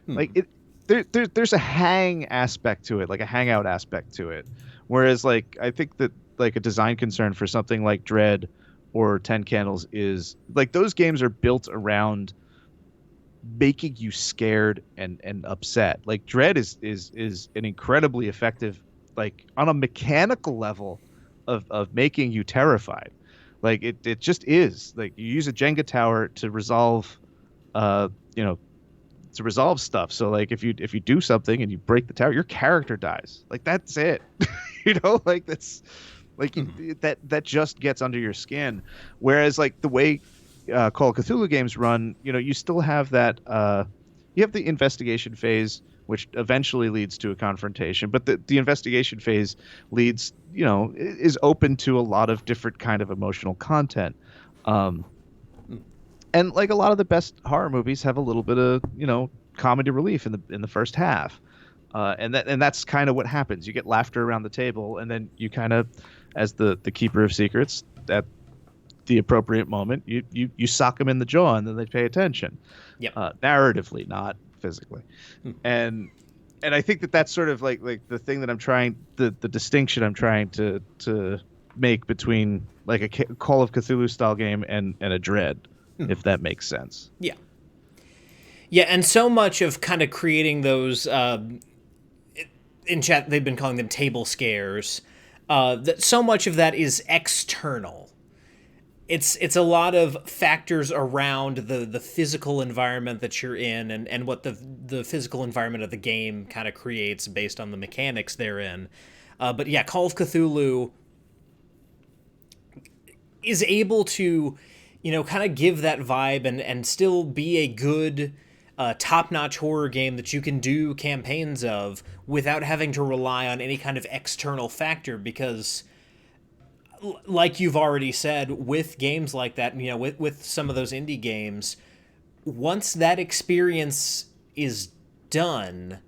it there's a hang aspect to it, like a hangout aspect to it. Whereas like I think that like a design concern for something like Dread or 10 Candles is like those games are built around making you scared and upset. Like Dread is an incredibly effective, like on a mechanical level of making you terrified. Like it just is. Like you use a Jenga tower to resolve uh you know to resolve stuff. So like if you do something and you break the tower, your character dies. Like that's it. Like that's like that just gets under your skin. Whereas like the way Call of Cthulhu games run, you still have that you have the investigation phase, which eventually leads to a confrontation, but the investigation phase leads, is open to a lot of different kind of emotional content. And like a lot of the best horror movies have a little bit of, comedy relief in the first half. And that's kind of what happens. You get laughter around the table, and then you kind of, as the keeper of secrets, at the appropriate moment, you sock them in the jaw, and then they pay attention. Yep. Narratively, not physically. And I think that's sort of like the thing that I'm trying, the distinction I'm trying to make between like a Call of Cthulhu style game and a Dread, if that makes sense. Yeah. Yeah, and so much of kind of creating those in chat they've been calling them table scares. That so much of that is external. It's a lot of factors around the physical environment that you're in and what the physical environment of the game kind of creates based on the mechanics therein. But yeah, Call of Cthulhu is able to, kind of give that vibe and still be a good top-notch horror game that you can do campaigns of without having to rely on any kind of external factor, because like you've already said, with games like that, with some of those indie games, once that experience is done,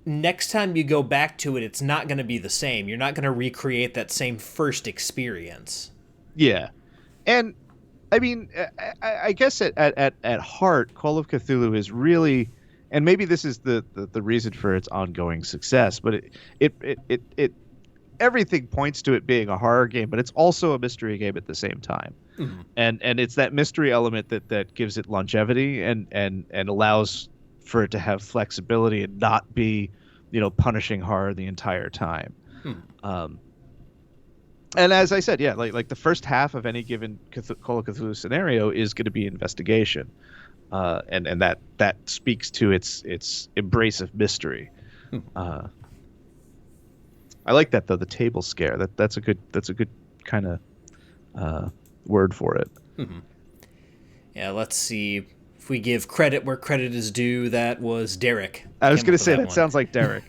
next time you go back to it, it's not going to be the same. You're not going to recreate that same first experience. Yeah. And I mean, I guess at heart, Call of Cthulhu is really, and maybe this is the reason for its ongoing success, but it everything points to it being a horror game, but it's also a mystery game at the same time. Mm-hmm. And it's that mystery element that gives it longevity and allows for it to have flexibility and not be, punishing horror the entire time. And as I said, yeah, like the first half of any given Call of Cthulhu scenario is going to be investigation, and that speaks to its embrace of mystery. I like that though, the table scare. That's a good kind of word for it. Mm-hmm. Yeah, let's see if we give credit where credit is due. That was Derek. I was going to say that sounds like Derek.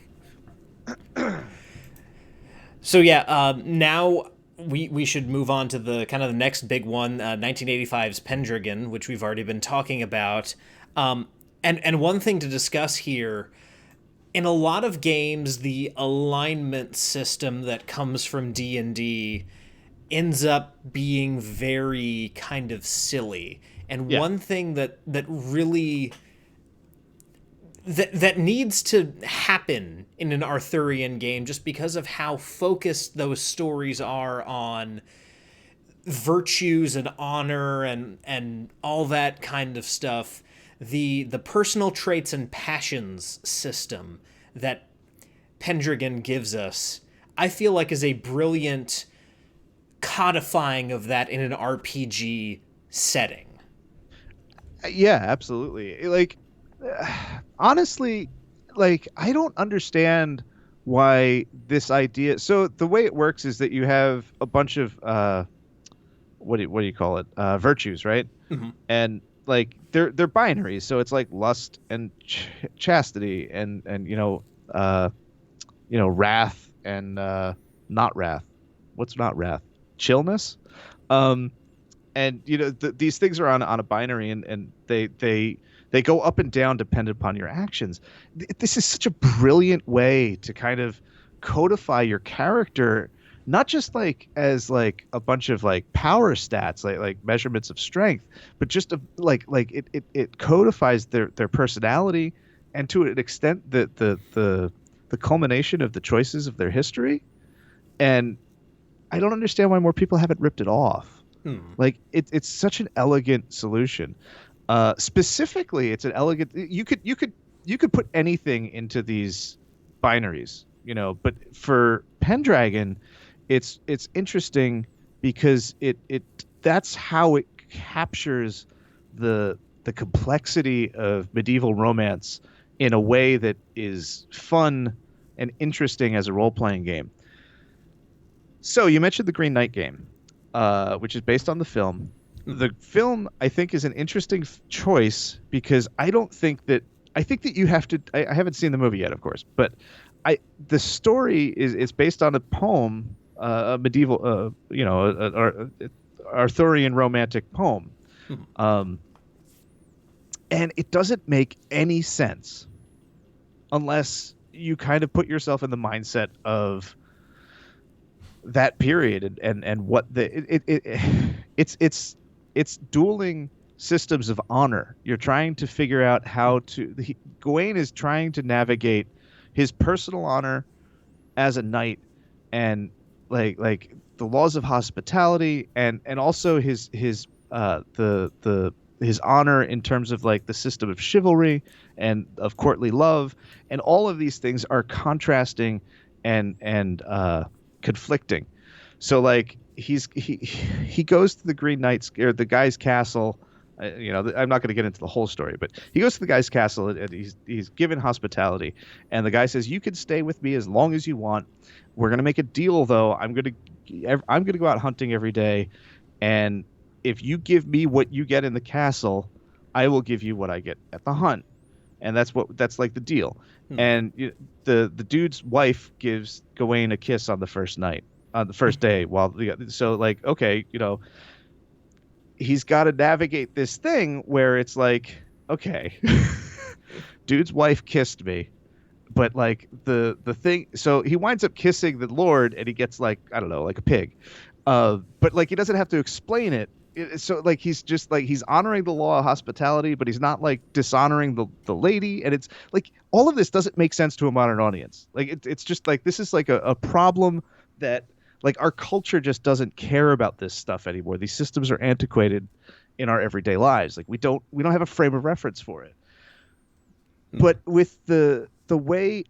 So yeah, now we should move on to the kind of the next big one, 1985's Pendragon, which we've already been talking about. And one thing to discuss here, in a lot of games, the alignment system that comes from D&D ends up being very kind of silly. And Yeah. one thing that really that needs to happen in an Arthurian game, just because of how focused those stories are on virtues and honor and all that kind of stuff, the personal traits and passions system that Pendragon gives us, I feel like is a brilliant codifying of that in an RPG setting. Yeah, absolutely. Like, honestly, like I don't understand why this idea. So the way it works is that you have a bunch of what do you call it? Virtues, right? Mm-hmm. And like they're binaries, so it's like lust and chastity and wrath and not wrath. What's not wrath? Chillness. Um, and these things are on a binary, and they go up and down dependent upon your actions. This is such a brilliant way to kind of codify your character, not just like as like a bunch of like power stats, like measurements of strength, but just it codifies their personality, and to an extent the culmination of the choices of their history. And I don't understand why more people haven't ripped it off. Hmm. Like it's such an elegant solution. Specifically, it's an elegant. You could put anything into these binaries, But for Pendragon, it's interesting because it that's how it captures the complexity of medieval romance in a way that is fun and interesting as a role playing game. So you mentioned the Green Knight game, which is based on the film. Mm-hmm. The film, I think, is an interesting choice because I think that you have to. I haven't seen the movie yet, of course, but the story is based on a poem, a medieval, Arthurian romantic poem, Mm-hmm. um, and it doesn't make any sense unless you kind of put yourself in the mindset of that period and what it's dueling systems of honor. You're trying to figure out how to Gawain is trying to navigate his personal honor as a knight, and like the laws of hospitality, and also his honor in terms of like the system of chivalry and of courtly love, and all of these things are contrasting and conflicting. So like he goes to the Green Knight's or the guy's castle. I'm not going to get into the whole story, but he goes to the guy's castle and he's given hospitality, and the guy says, "You can stay with me as long as you want. We're going to make a deal, though. I'm going to go out hunting every day, and if you give me what you get in the castle, I will give you what I get at the hunt." And that's like the deal. Hmm. And the dude's wife gives Gawain a kiss on the first night, on the first day. So like, okay, he's got to navigate this thing where it's like, okay, dude's wife kissed me, but like the thing, so he winds up kissing the Lord, and he gets like, I don't know, like a pig, but like he doesn't have to explain it. So like he's just like he's honoring the law of hospitality, but he's not like dishonoring the lady, and it's like all of this doesn't make sense to a modern audience. Like it's just like this is like a problem that like our culture just doesn't care about this stuff anymore. These systems are antiquated in our everyday lives. Like we don't have a frame of reference for it. Hmm. But with the way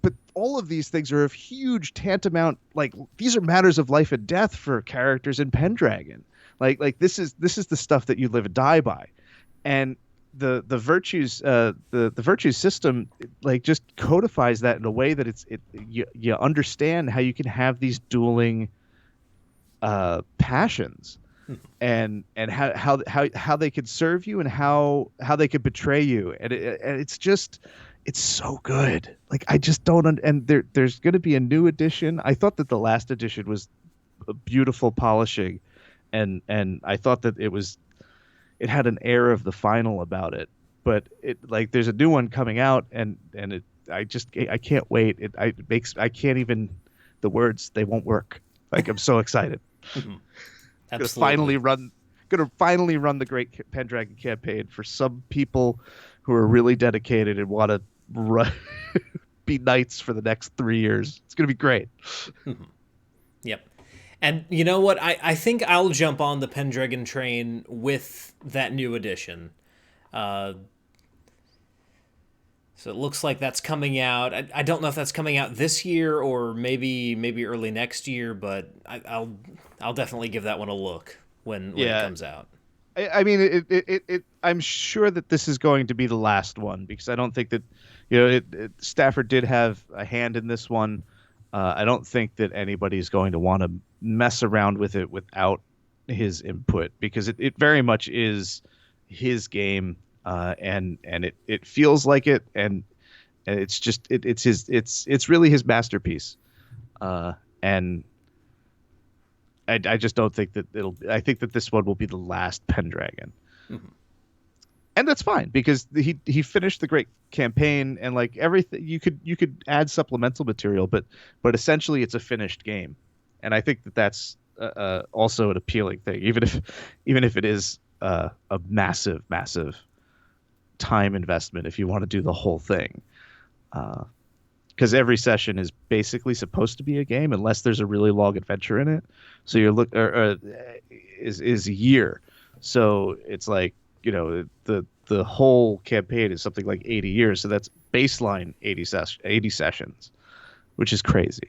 but all of these things are of huge tantamount, like these are matters of life and death for characters in Pendragon. Like this is the stuff that you live and die by. And the virtues the virtues system like just codifies that in a way that you understand how you can have these dueling passions, and how they could serve you and how they could betray you, and it's so good. Like I just don't and there's going to be a new edition. I thought that the last edition was a beautiful polishing, and I thought that it had an air of the final about it, but it like there's a new one coming out, and I can't wait. I can't even, the words, they won't work. Like I'm so excited. Mhm. Gonna finally Absolutely. run. Gonna finally run the Great Pendragon campaign for some people who are really dedicated and want to run, be knights for the next 3 years. It's gonna be great. Mhm. Yep. And you know what? I think I'll jump on the Pendragon train with that new edition. Uh, so it looks like that's coming out. I don't know if that's coming out this year or maybe early next year, but I'll definitely give that one a look when it Yeah, comes out. I mean, I'm sure that this is going to be the last one because I don't think that, Stafford did have a hand in this one. I don't think that anybody's going to want to mess around with it without his input because it very much is his game, and it feels like it, and it's just it's really his masterpiece, and I just don't think that it'll. I think that this one will be the last Pendragon, Mhm. and that's fine because he finished the great campaign and like everything. You could add supplemental material, but essentially it's a finished game, and I think that that's also an appealing thing, even if it is a massive time investment if you want to do the whole thing. Because every session is basically supposed to be a game unless there's a really long adventure in it. So you're is a year. So it's like the whole campaign is something like 80 years. So that's baseline 80 sessions, which is crazy.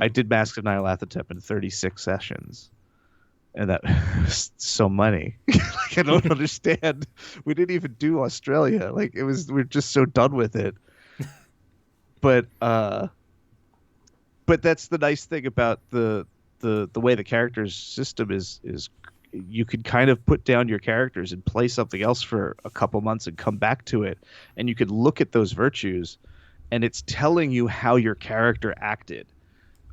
I Mhm. did Mask of Nyarlathotep in 36 sessions. And that was so many. Like I don't understand. We didn't even do Australia. Like we're just so done with it. But that's the nice thing about the way the characters system is you could kind of put down your characters and play something else for a couple months and come back to it, and you could look at those virtues and it's telling you how your character acted,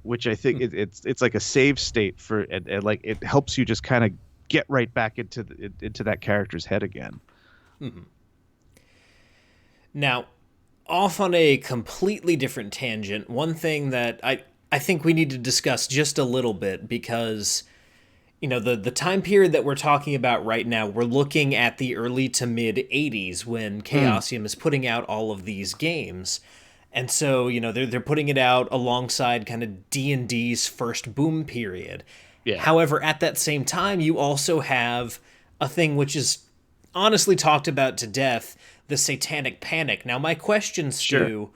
which I think it's like a save state for, and like it helps you just kind of get right back into that character's head again. Mhm. Now, off on a completely different tangent, one thing that I think we need to discuss just a little bit because the time period that we're talking about right now, we're looking at the early to mid 80s when Mm, Chaosium is putting out all of these games. And so, they're putting it out alongside kind of D&D's first boom period. yeah, However, at that same time, you also have a thing which is honestly talked about to death, the satanic panic. Now, my question, sure. Stu,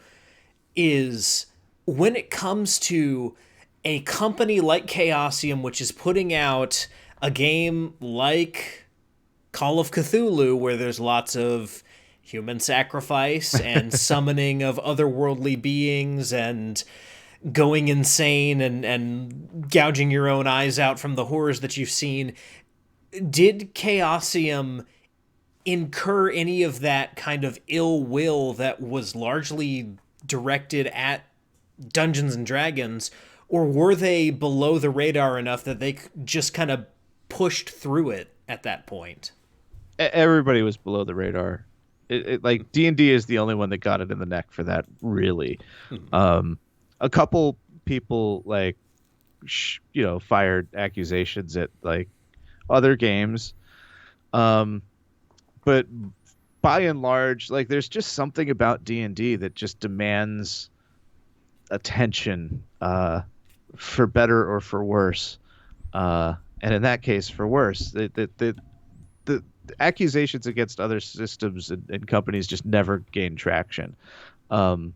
is when it comes to a company like Chaosium, which is putting out a game like Call of Cthulhu, where there's lots of human sacrifice and summoning of otherworldly beings and going insane and gouging your own eyes out from the horrors that you've seen. Did Chaosium incur any of that kind of ill will that was largely directed at Dungeons and Dragons, or were they below the radar enough that they just kind of pushed through it at that point? Everybody was below the radar. Like D&D is the only one that got it in the neck for that, really. Um, a couple people like fired accusations at like other games. Um, but by and large, like there's just something about D&D that just demands attention, for better or for worse. And in that case, for worse, the accusations against other systems and companies just never gained traction. Um,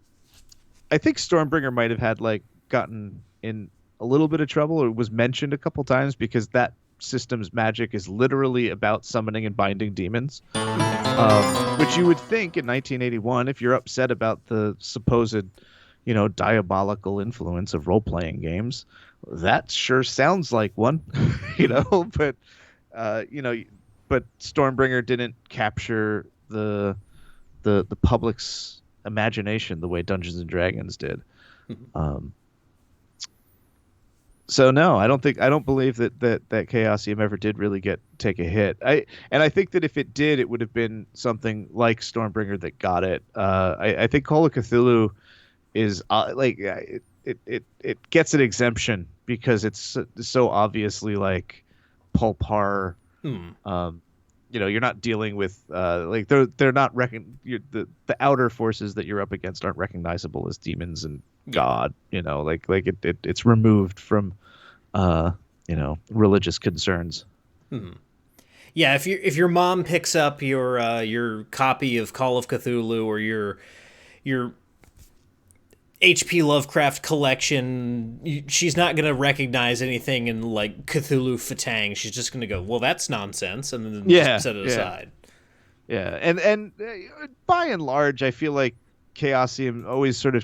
I think Stormbringer might have had like gotten in a little bit of trouble or was mentioned a couple times because that system's magic is literally about summoning and binding demons. Which you would think in 1981, if you're upset about the supposed, diabolical influence of role-playing games, that sure sounds like one, you know. But uh, you know, but Stormbringer didn't capture the public's imagination the way Dungeons and Dragons did. Um, so no, I don't believe that Chaosium ever did really take a hit. I think that if it did, it would have been something like Stormbringer that got it. I think Call of Cthulhu is it gets an exemption because it's so obviously like pulp horror. Hmm. You're not dealing with like they're not the outer forces that you're up against aren't recognizable as demons and Yeah. God. It's removed from religious concerns. Hmm. Yeah, if your mom picks up your copy of Call of Cthulhu or your H.P. Lovecraft collection, she's not going to recognize anything in like Cthulhu Fatang. She's just going to go, "Well, that's nonsense," and then just Yeah, set it yeah, aside. yeah. And by and large, I feel like Chaosium always sort of,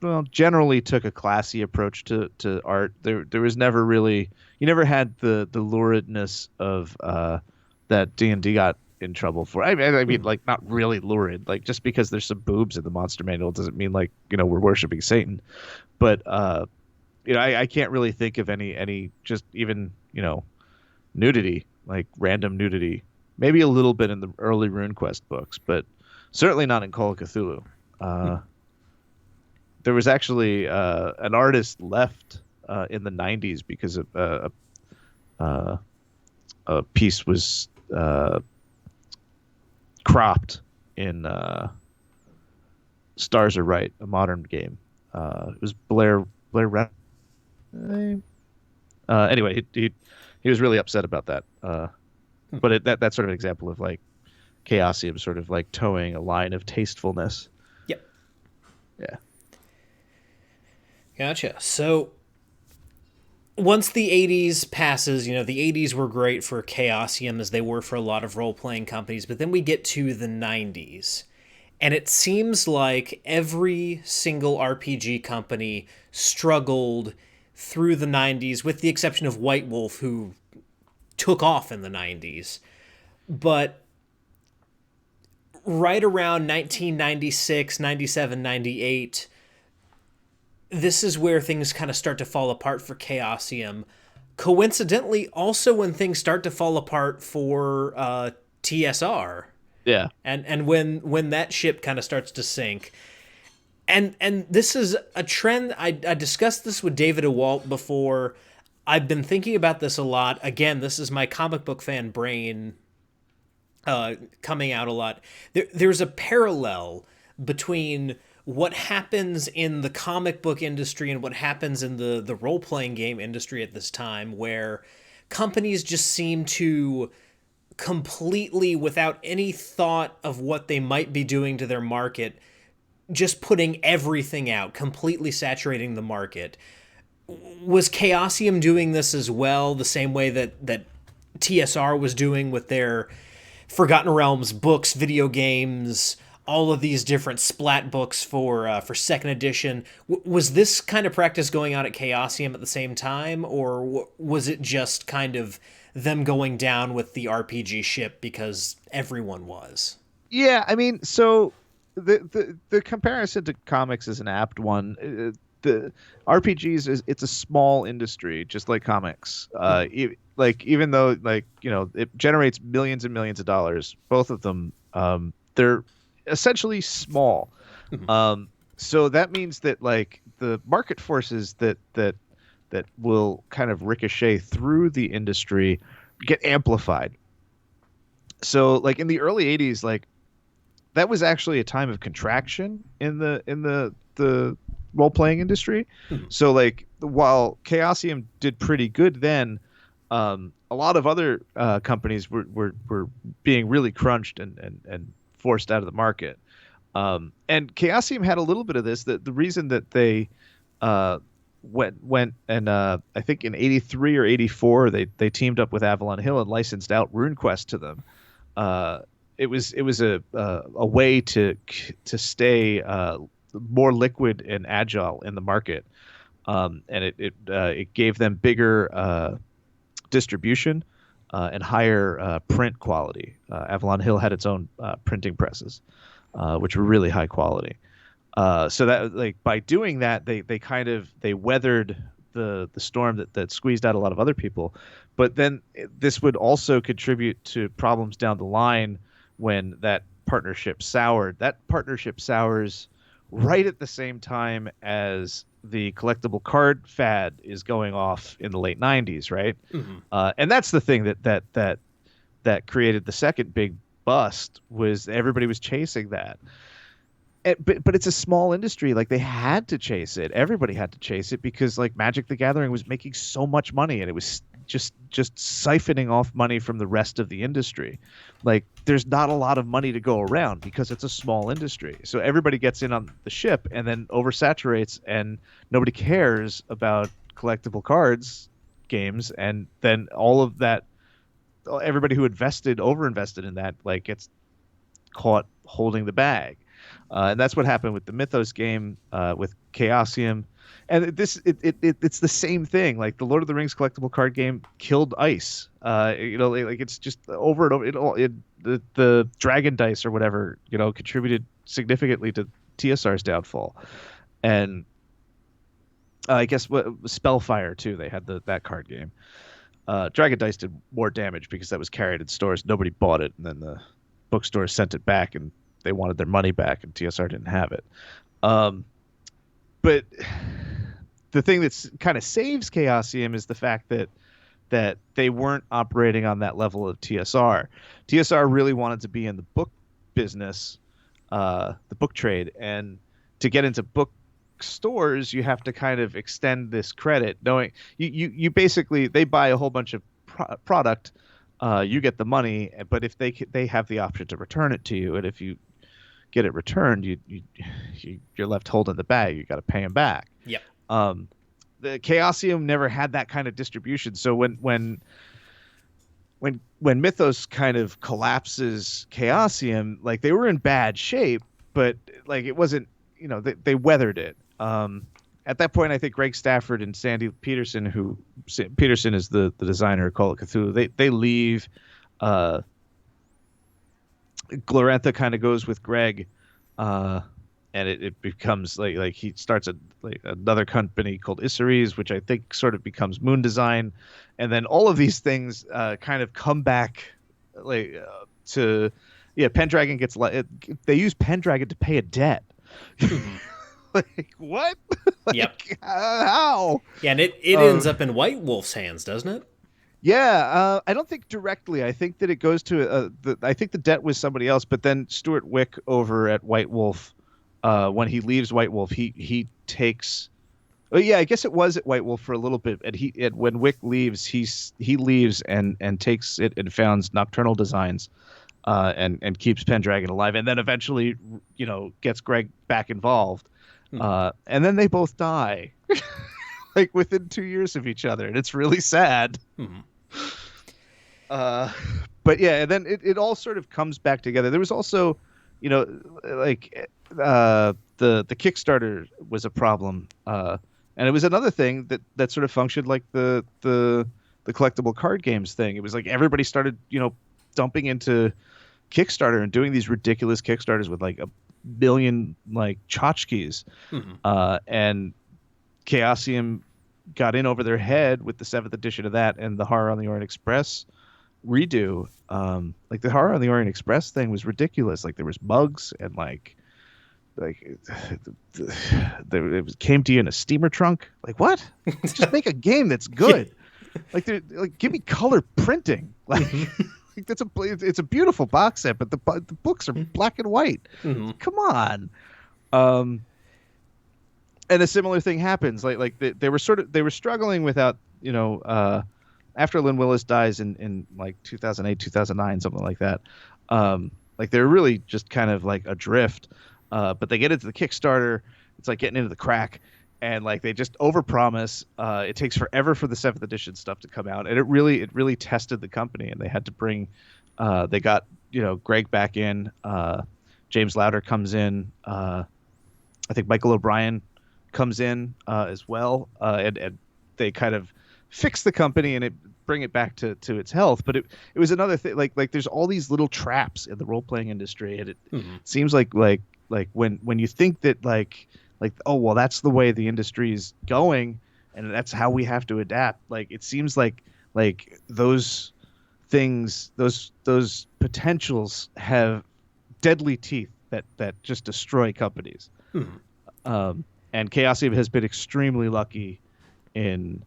well, generally took a classy approach to art. There was never really, you never had the luridness of that D&D got in trouble for. I mean, like not really lurid. Like just because there's some boobs in the monster manual doesn't mean like we're worshiping Satan. But I can't really think of any just even nudity, like random nudity. Maybe a little bit in the early RuneQuest books, but certainly not in Call of Cthulhu. There was actually an artist left in the 90s because of a piece was cropped in Stars Are Right, a modern game. It was Blair anyway, he was really upset about that. But that's sort of an example of like Chaosium sort of like towing a line of tastefulness. Yep. Yeah. Gotcha. So once the 80s passes, the 80s were great for Chaosium as they were for a lot of role-playing companies, but then we get to the 90s. And it seems like every single RPG company struggled through the 90s, with the exception of White Wolf, who took off in the 90s. But right around 1996, 97, 98, this is where things kind of start to fall apart for Chaosium. Coincidentally, also when things start to fall apart for TSR. Yeah. And when that ship kind of starts to sink. And this is a trend. I discussed this with David Awalt before. I've been thinking about this a lot. Again, this is my comic book fan brain coming out a lot. There's a parallel between what happens in the comic book industry and what happens in the role-playing game industry at this time, where companies just seem to completely, without any thought of what they might be doing to their market, just putting everything out, completely saturating the market. Was Chaosium doing this as well, the same way that TSR was doing with their Forgotten Realms books, video games, all of these different splat books for second edition? Was this kind of practice going on at Chaosium at the same time, or was it just kind of them going down with the RPG ship because everyone was? Yeah, I mean, so the comparison to comics is an apt one. The RPGs it's a small industry, just like comics. Like even though it generates millions and millions of dollars, both of them, they're essentially small. So that means that like the market forces that will kind of ricochet through the industry get amplified. So like in the early 80s, like that was actually a time of contraction in the role-playing industry. So like while Chaosium did pretty good then, a lot of other companies were being really crunched and forced out of the market. And Chaosium had a little bit of this. The reason that they went and I think in 83 or 84 they teamed up with Avalon Hill and licensed out RuneQuest to them. It was a way to stay more liquid and agile in the market, and it gave them bigger distribution and higher print quality. Avalon Hill had its own printing presses, which were really high quality. So that like by doing that, they weathered the storm that squeezed out a lot of other people. But then this would also contribute to problems down the line when that partnership soured. That partnership sours right at the same time as the collectible card fad is going off in the late 90s, right? Hmm. And that's the thing that created the second big bust, was everybody was chasing that. But it's a small industry. Like, they had to chase it. Everybody had to chase it because, like, Magic the Gathering was making so much money, and it was just siphoning off money from the rest of the industry. Like, there's not a lot of money to go around because it's a small industry. So everybody gets in on the ship and then oversaturates, and nobody cares about collectible cards games. And then all of that, everybody who overinvested in that, like, gets caught holding the bag. And that's what happened with the Mythos game, with Chaosium. And it's the same thing. Like, the Lord of the Rings collectible card game killed Ice. Like, it's just over and over. The Dragon Dice or whatever, contributed significantly to TSR's downfall. And I guess Spellfire too. They had that card game. Dragon Dice did more damage because that was carried in stores. Nobody bought it, and then the bookstores sent it back, and they wanted their money back, and TSR didn't have it. But the thing that's kind of saves Chaosium is the fact that they weren't operating on that level of TSR. TSR really wanted to be in the book business, the book trade, and to get into book stores, you have to kind of extend this credit, knowing you basically, they buy a whole bunch of product, you get the money, but if they have the option to return it to you, and if you get it returned, you're left holding the bag. You got to pay them back. Yep. The Chaosium never had that kind of distribution. So when Mythos kind of collapses Chaosium, like, they were in bad shape, but, like, it wasn't, they weathered it. At that point, I think Greg Stafford and Sandy Peterson, Peterson is the designer of Call of Cthulhu, they leave. Glorantha kind of goes with Greg, and it becomes like he starts another company called Isseries, which I think sort of becomes Moon Design, and then all of these things kind of come back to Pendragon gets they use Pendragon to pay a debt. Like, what? Like, yep. How? Yeah, and it ends up in White Wolf's hands, doesn't it? Yeah, I don't think directly. I think that it goes to I think the debt was somebody else, but then Stuart Wick over at White Wolf, when he leaves White Wolf, he takes. Oh yeah, I guess it was at White Wolf for a little bit, and when Wick leaves, he leaves and takes it and founds Nocturnal Designs, and keeps Pendragon alive, and then eventually, gets Greg back involved, and then they both die. Like, within 2 years of each other, and it's really sad. Mm-hmm. But yeah, and then it all sort of comes back together. There was also, like, the Kickstarter was a problem, and it was another thing that sort of functioned like the collectible card games thing. It was like everybody started, dumping into Kickstarter and doing these ridiculous Kickstarters with like 1 million like tchotchkes, and Chaosium got in over their head with the 7th edition of that and the Horror on the Orient Express redo. Like, the Horror on the Orient Express thing was ridiculous. Like, there was bugs, and like it came to you in a steamer trunk. Like, what? Just make a game that's good. Like, give me color printing. Like, it's a beautiful box set, but the books are black and white. Come on. And a similar thing happens. Like they were struggling without, after Lynn Willis dies in like 2008, 2009, something like that. Like, they're really just kind of like adrift. But they get into the Kickstarter. It's like getting into the crack, and like they just overpromise. It takes forever for the 7th edition stuff to come out, and it really tested the company. And they had to bring. They got Greg back in. James Lowder comes in. I think Michael O'Brien comes in as well, and they kind of fix the company and bring it back to its health. But it was another thing. Like there's all these little traps in the role playing industry, and it seems like when you think that like oh well, that's the way the industry is going and that's how we have to adapt. Like, it seems like those things, those potentials have deadly teeth that just destroy companies. Hmm. And Chaosium has been extremely lucky in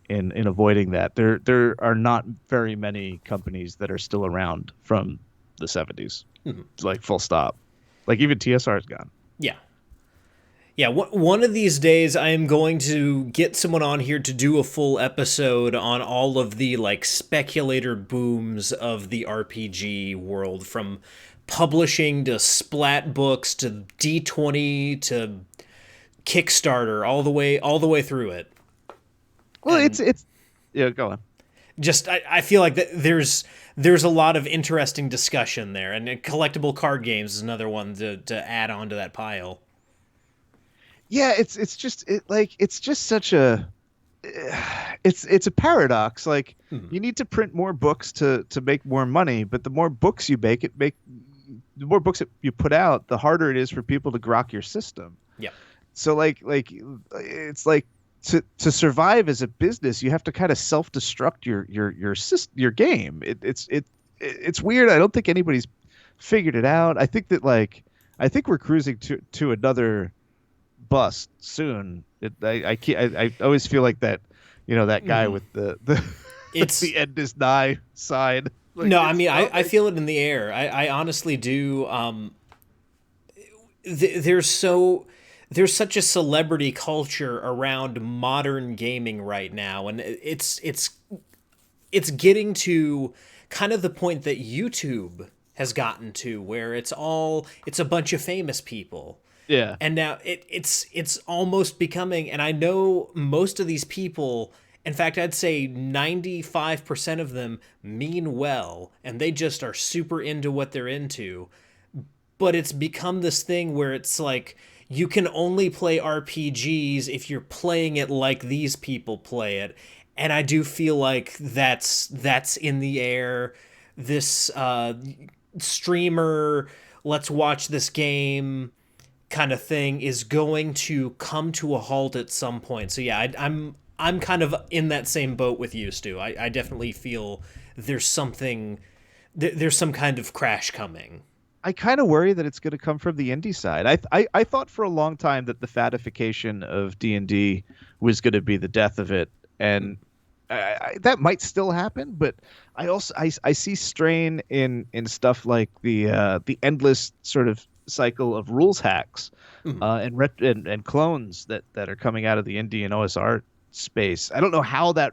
in avoiding that. There are not very many companies that are still around from the 70s. Hmm. Like full stop. Like even TSR is gone. Yeah. Yeah, one of these days I am going to get someone on here to do a full episode on all of the like speculator booms of the RPG world, from publishing to splat books to D20 to Kickstarter, all the way through it. Well, And it's yeah, go on. just I feel like that there's a lot of interesting discussion there, and collectible card games is another one to add on to that pile. Yeah, it's just such a it's a paradox. Like Hmm. you need to print more books to make more money, but the more books you make, the more books that you put out, the harder it is for people to grok your system. Yeah. So like it's like to survive as a business, you have to kind of self-destruct your game. It's weird. I don't think anybody's figured it out. I think we're cruising to another bust soon. I always feel like that, that guy Hmm. with the It's the end is nigh sign. Like no, I it's mean, well, I feel it in the air. I honestly do. There's such a celebrity culture around modern gaming right now, and it's getting to kind of the point that YouTube has gotten to, where it's a bunch of famous people. yeah. And now it's almost becoming, and I know most of these people, in fact, I'd say 95% of them mean well, and they just are super into what they're into. But it's become this thing where it's like you can only play RPGs if you're playing it like these people play it. And I do feel like that's in the air. This streamer, let's watch this game kind of thing is going to come to a halt at some point. So yeah, I'm kind of in that same boat with you, Stu. I definitely feel there's something there's some kind of crash coming. I kind of worry that it's going to come from the indie side. I thought for a long time that the fatification of D&D was going to be the death of it, and that might still happen. But I see strain in stuff like the endless sort of cycle of rules hacks Mhm. and clones that are coming out of the indie and OSR space. I don't know how that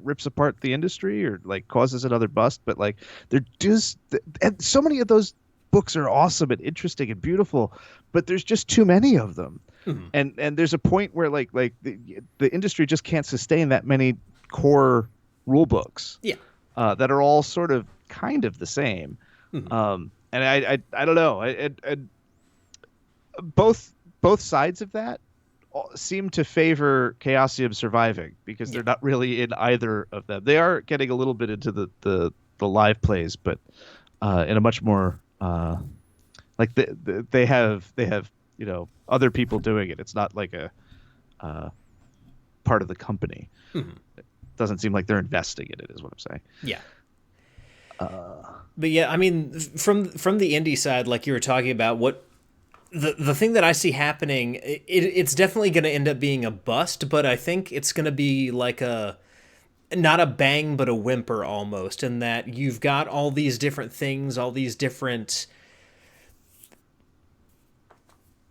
rips apart the industry or like causes another bust, but like they're just and so many of those books are awesome and interesting and beautiful, but there's just too many of them. Mhm. And there's a point where like the industry just can't sustain that many core rule books Yeah. that are all sort of kind of the same. Mhm. And I don't know. Both sides of that seem to favor Chaosium surviving because Yeah. they're not really in either of them. They are getting a little bit into the live plays, but in a much more like they have other people doing it. It's not like a part of the company. Mhm. It doesn't seem like they're investing in it, is what I'm saying. Yeah. But yeah, I mean, from the indie side, like you were talking about, what the thing that I see happening, it's definitely going to end up being a bust, but I think it's going to be like a not a bang but a whimper almost, in that you've got all these different things, all these different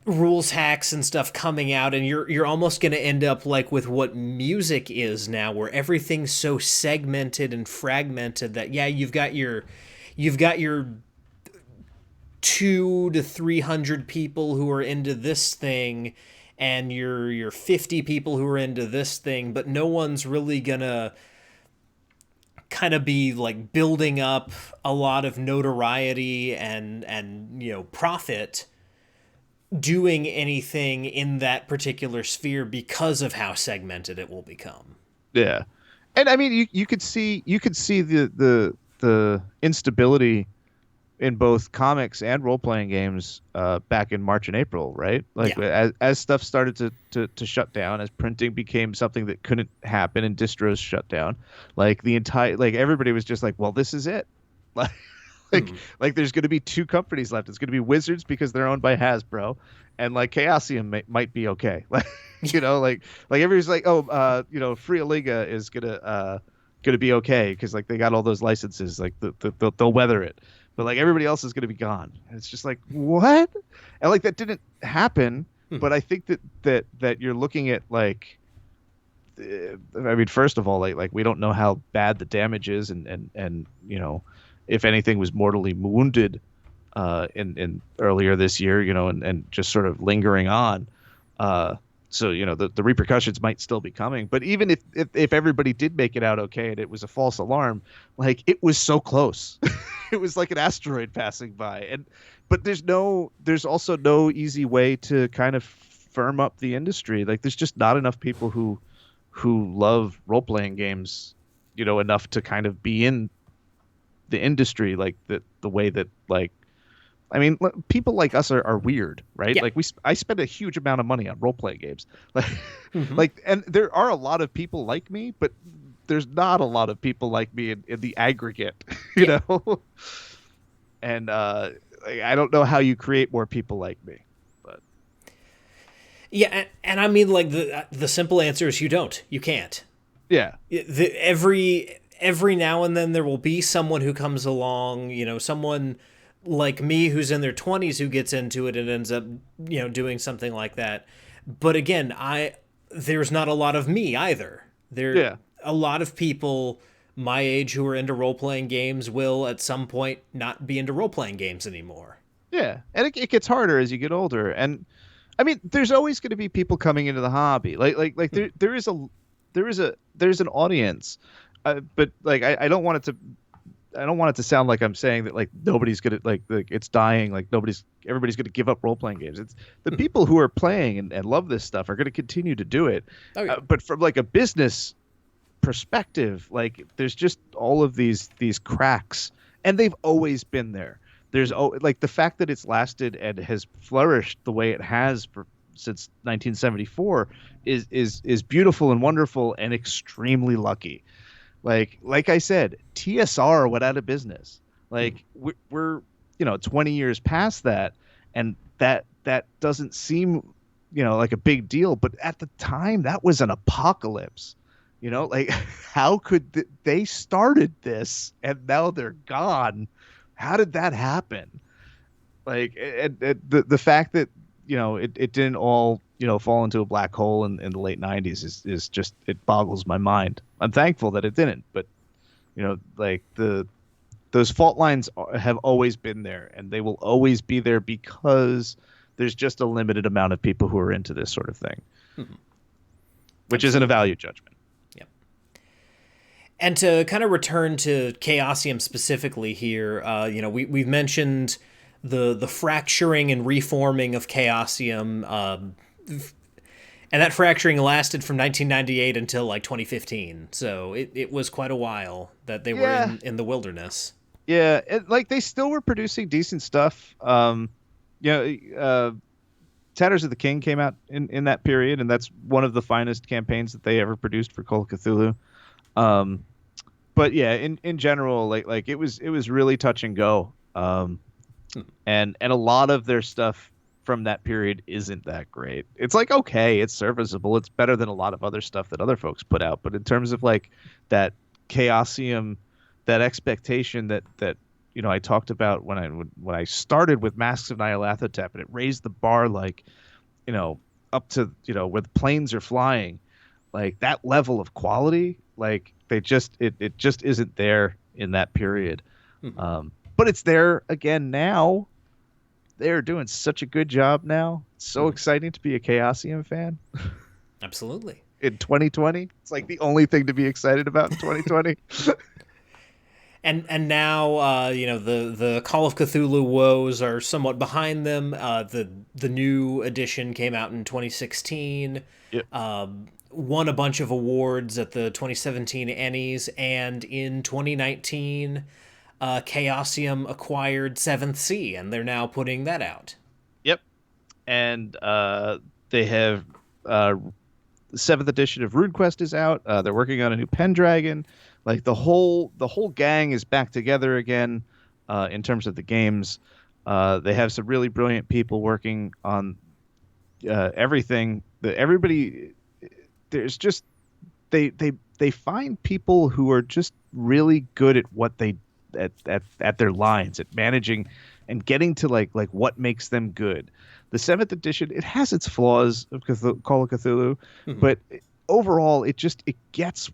rules hacks and stuff coming out, and you're almost going to end up like with what music is now, where everything's so segmented and fragmented that yeah, you've got your 200 to 300 people who are into this thing, and your 50 people who are into this thing, but no one's really gonna kind of be like building up a lot of notoriety and profit doing anything in that particular sphere because of how segmented it will become. Yeah, and I mean you could see the instability in both comics and role playing games back in March and April, right? Like Yeah. as stuff started to shut down, as printing became something that couldn't happen, and distros shut down, like the entire like everybody was just like, well, this is it. Like like like there's going to be two companies left. It's going to be Wizards because they're owned by Hasbro, and like Chaosium might be okay. Like like everybody's like, oh, Free Liga is gonna be okay because like they got all those licenses. Like they'll weather it. But like everybody else is going to be gone. And it's just like, what? And like that didn't happen. But I think that you're looking at like, I mean, first of all, like we don't know how bad the damage is, and if anything was mortally wounded in earlier this year, and just sort of lingering on. So the repercussions might still be coming. But even if everybody did make it out okay and it was a false alarm, like it was so close. It was like an asteroid passing by. But there's also no easy way to kind of firm up the industry. Like there's just not enough people who love role-playing games, enough to kind of be in the industry like the way that, like, I mean, people like us are weird, right? Yeah. Like I spend a huge amount of money on role-playing games. Like and there are a lot of people like me, but there's not a lot of people like me in the aggregate, you know? And I don't know how you create more people like me. But yeah, and I mean, like the simple answer is you can't. Yeah. Every now and then there will be someone who comes along, someone like me who's in their 20s who gets into it and ends up, doing something like that. But again, there's not a lot of me either. A lot of people my age who are into role-playing games will at some point not be into role-playing games anymore. Yeah, and it gets harder as you get older. And I mean, there's always going to be people coming into the hobby. Like there's an audience, but like I don't want it to sound like I'm saying that like nobody's gonna like it's dying, like everybody's gonna give up role playing games. It's the people who are playing and love this stuff are gonna continue to do it. Oh, yeah. But from like a business perspective, like there's just all of these cracks, and they've always been there. There's like the fact that it's lasted and has flourished the way it has since 1974 is beautiful and wonderful and extremely lucky. Like I said, TSR went out of business. Like we're 20 years past that, and that doesn't seem like a big deal, but at the time that was an apocalypse. Like how could they started this and now they're gone? How did that happen? Like and the fact that it didn't all fall into a black hole in the late 90s is just, it boggles my mind. I'm thankful that it didn't, but like those fault lines have always been there, and they will always be there because there's just a limited amount of people who are into this sort of thing, which isn't a value judgment. Yep. And to kind of return to Chaosium specifically here, we've mentioned the fracturing and reforming of Chaosium, and that fracturing lasted from 1998 until like 2015. So it was quite a while that they were in the wilderness. Yeah, like they still were producing decent stuff. Tatters of the King came out in that period, and that's one of the finest campaigns that they ever produced for Call of Cthulhu. But yeah, in general, like it was really touch and go. And a lot of their stuff from that period isn't that great. It's like, okay, it's serviceable. It's better than a lot of other stuff that other folks put out. But in terms of like that Chaosium, that expectation that I talked about when I started with Masks of Nyarlathotep, and it raised the bar like, up to, where the planes are flying, like that level of quality, like it just isn't there in that period. But it's there again now. They're doing such a good job now. It's so exciting to be a Chaosium fan. Absolutely. In 2020, it's like the only thing to be excited about in 2020. And now, the Call of Cthulhu woes are somewhat behind them. The new edition came out in 2016. Yep. Won a bunch of awards at the 2017 Ennies, and in 2019, Chaosium acquired 7th Sea, and they're now putting that out. Yep. And they have the 7th edition of RuneQuest is out. They're working on a new Pendragon. Like the whole gang is back together again. in terms of the games. They have some really brilliant people working on everything. Everybody, there's just they find people who are just really good at what they at their lines, at managing and getting to like what makes them good. The seventh edition, it has its flaws of Call of Cthulhu, but overall it gets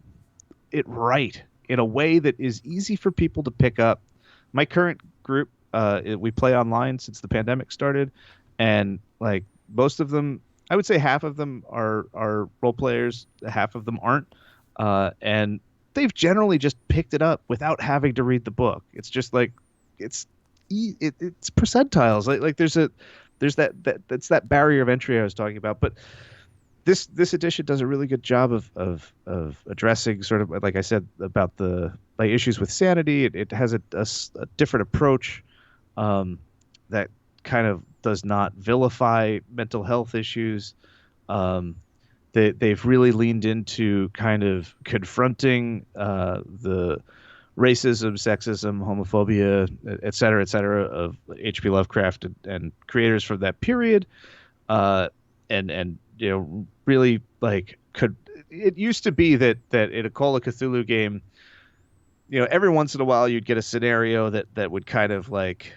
it right in a way that is easy for people to pick up. My current group, we play online since the pandemic started, and like most of them, I would say half of them are role players, half of them aren't, and they've generally just picked it up without having to read the book. It's just like it's it's percentiles. Like there's that barrier of entry I was talking about, but this edition does a really good job of addressing sort of, like I said, about the like issues with sanity. It has a different approach that kind of does not vilify mental health issues. They've really leaned into kind of confronting the racism, sexism, homophobia, et cetera, of H.P. Lovecraft and creators from that period. And you know, really like it used to be that in a Call of Cthulhu game, you know, every once in a while you'd get a scenario that would kind of like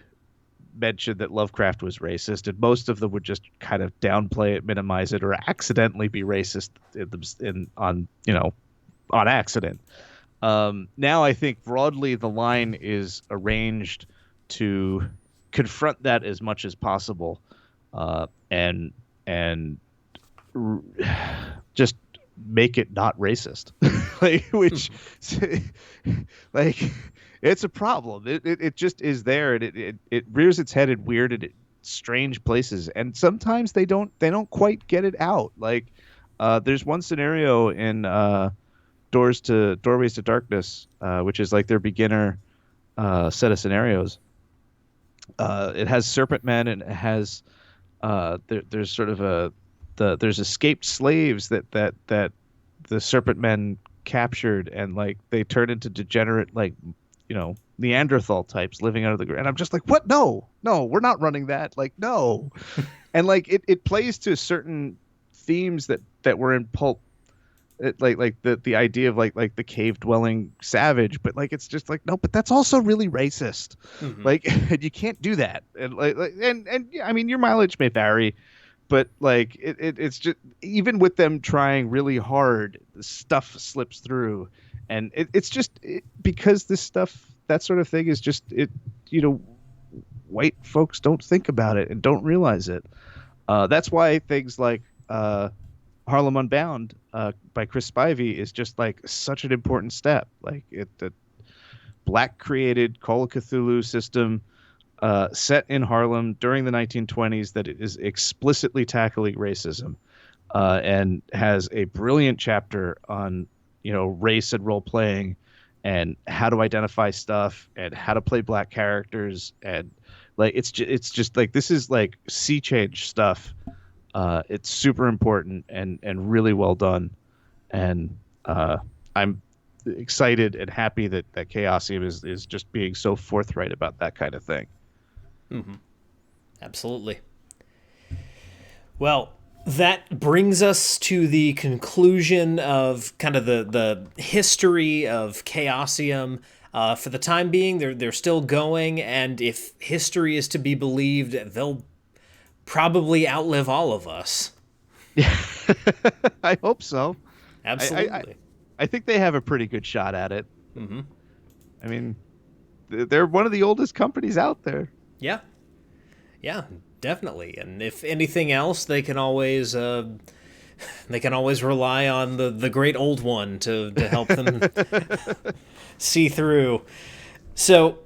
mention that Lovecraft was racist, and most of them would just kind of downplay it, minimize it, or accidentally be racist on accident. Now I think broadly the line is arranged to confront that as much as possible, and just make it not racist, like which like it's a problem. It just is there, and it rears its head in weird and strange places, and sometimes they don't quite get it out. Like there's one scenario in Doorways to Darkness, which is like their beginner set of scenarios. It has serpent men, and it has there's sort of there's escaped slaves that the serpent men captured, and like they turn into degenerate, like, you know, Neanderthal types living out of the ground. And I'm just like, what? No, we're not running that. Like, no. And like it plays to certain themes that were in pulp. Like the idea of like the cave dwelling savage, but like it's just like, no, but that's also really racist. Like, and you can't do that. And and yeah, I mean, your mileage may vary, but like it's just, even with them trying really hard, stuff slips through, and it's just because this stuff, that sort of thing, is just white folks don't think about it and don't realize it. That's why things like Harlem Unbound by Chris Spivey is just like such an important step. Like the Black created Call of Cthulhu system set in Harlem during the 1920s that is explicitly tackling racism, and has a brilliant chapter on, you know, race and role playing and how to identify stuff and how to play Black characters. And like it's just like, this is like sea change stuff. It's super important and really well done. And I'm excited and happy that Chaosium is just being so forthright about that kind of thing. Absolutely. Well, that brings us to the conclusion of kind of the history of Chaosium. For the time being, they're still going, and if history is to be believed, they'll probably outlive all of us. Yeah, I hope so. Absolutely. I think they have a pretty good shot at it. I mean, they're one of the oldest companies out there. Yeah, definitely. And if anything else, they can always rely on the great old one to help them see through. So,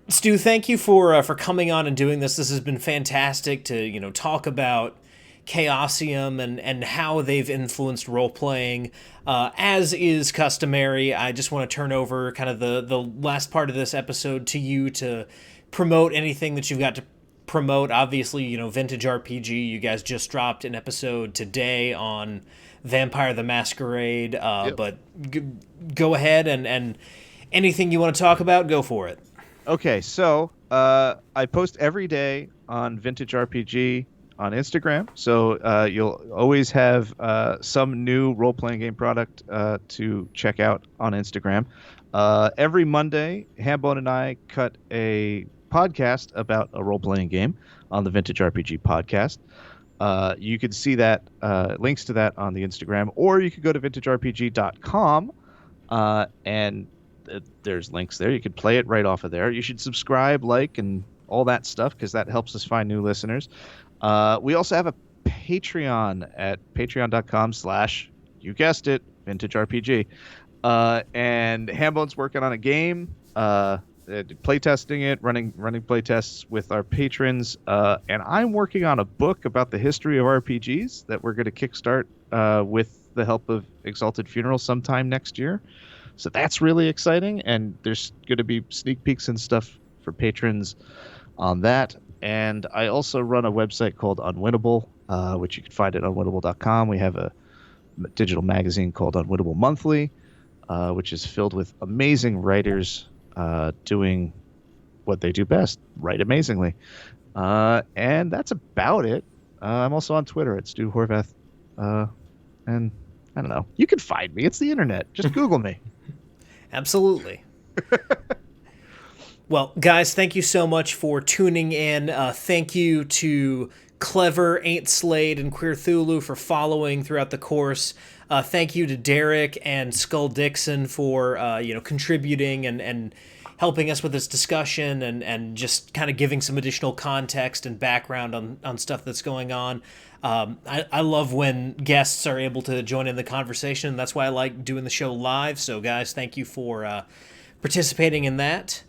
Stu, thank you for coming on and doing this. This has been fantastic to, you know, talk about Chaosium and how they've influenced role playing. As is customary, I just want to turn over kind of the last part of this episode to you to promote anything that you've got to promote. Obviously, you know, Vintage RPG, you guys just dropped an episode today on Vampire the Masquerade. But go ahead and anything you want to talk about, go for it. Okay, so I post every day on Vintage RPG on Instagram, so you'll always have some new role-playing game product to check out on Instagram. Every Monday, Hambone and I cut a podcast about a role-playing game on the Vintage RPG podcast. You can see that links to that on the Instagram, or you could go to vintagerpg.com and there's links there. You can play it right off of there. You should subscribe, like, and all that stuff because that helps us find new listeners. We also have a Patreon at patreon.com/, you guessed it, Vintage RPG. And Hambone's working on a game, playtesting it, running playtests with our patrons. And I'm working on a book about the history of RPGs that we're going to kickstart with the help of Exalted Funeral sometime next year. So that's really exciting, and there's going to be sneak peeks and stuff for patrons on that. And I also run a website called Unwinnable, which you can find at unwinnable.com. We have a digital magazine called Unwinnable Monthly, which is filled with amazing writers doing what they do best, write amazingly. And that's about it. I'm also on Twitter at Stu Horvath. And I don't know. You can find me. It's the internet. Just Google me. Absolutely. Well, guys, thank you so much for tuning in. Thank you to Clever, Ain't Slade, and Queer Cthulhu for following throughout the course. Thank you to Derek and Skull Dixon for contributing and helping us with this discussion and just kind of giving some additional context and background on stuff that's going on. I love when guests are able to join in the conversation. That's why I like doing the show live. So, guys, thank you for participating in that.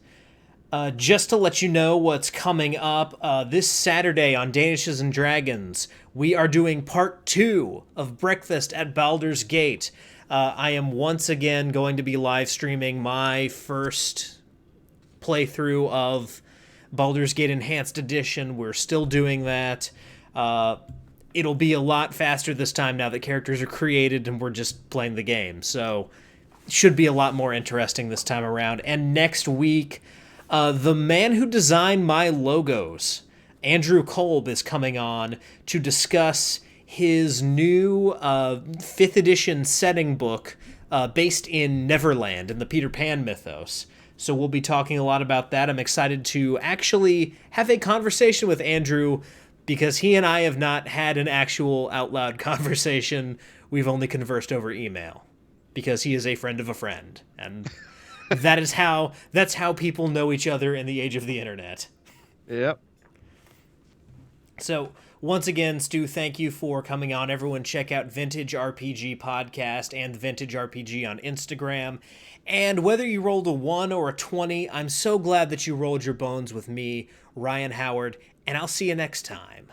Just to let you know what's coming up, this Saturday on Danishes and Dragons, we are doing part 2 of Breakfast at Baldur's Gate. I am once again going to be live streaming my first playthrough of Baldur's Gate Enhanced Edition. We're still doing that. It'll be a lot faster this time now that characters are created and we're just playing the game. So it should be a lot more interesting this time around. And next week, the man who designed my logos, Andrew Kolb, is coming on to discuss his new 5th edition setting book based in Neverland, in the Peter Pan mythos. So we'll be talking a lot about that. I'm excited to actually have a conversation with Andrew because he and I have not had an actual out loud conversation. We've only conversed over email because he is a friend of a friend. And that's how people know each other in the age of the internet. Yep. So once again, Stu, thank you for coming on. Everyone check out Vintage RPG Podcast and Vintage RPG on Instagram. And whether you rolled a 1 or a 20, I'm so glad that you rolled your bones with me, Ryan Howard, and I'll see you next time.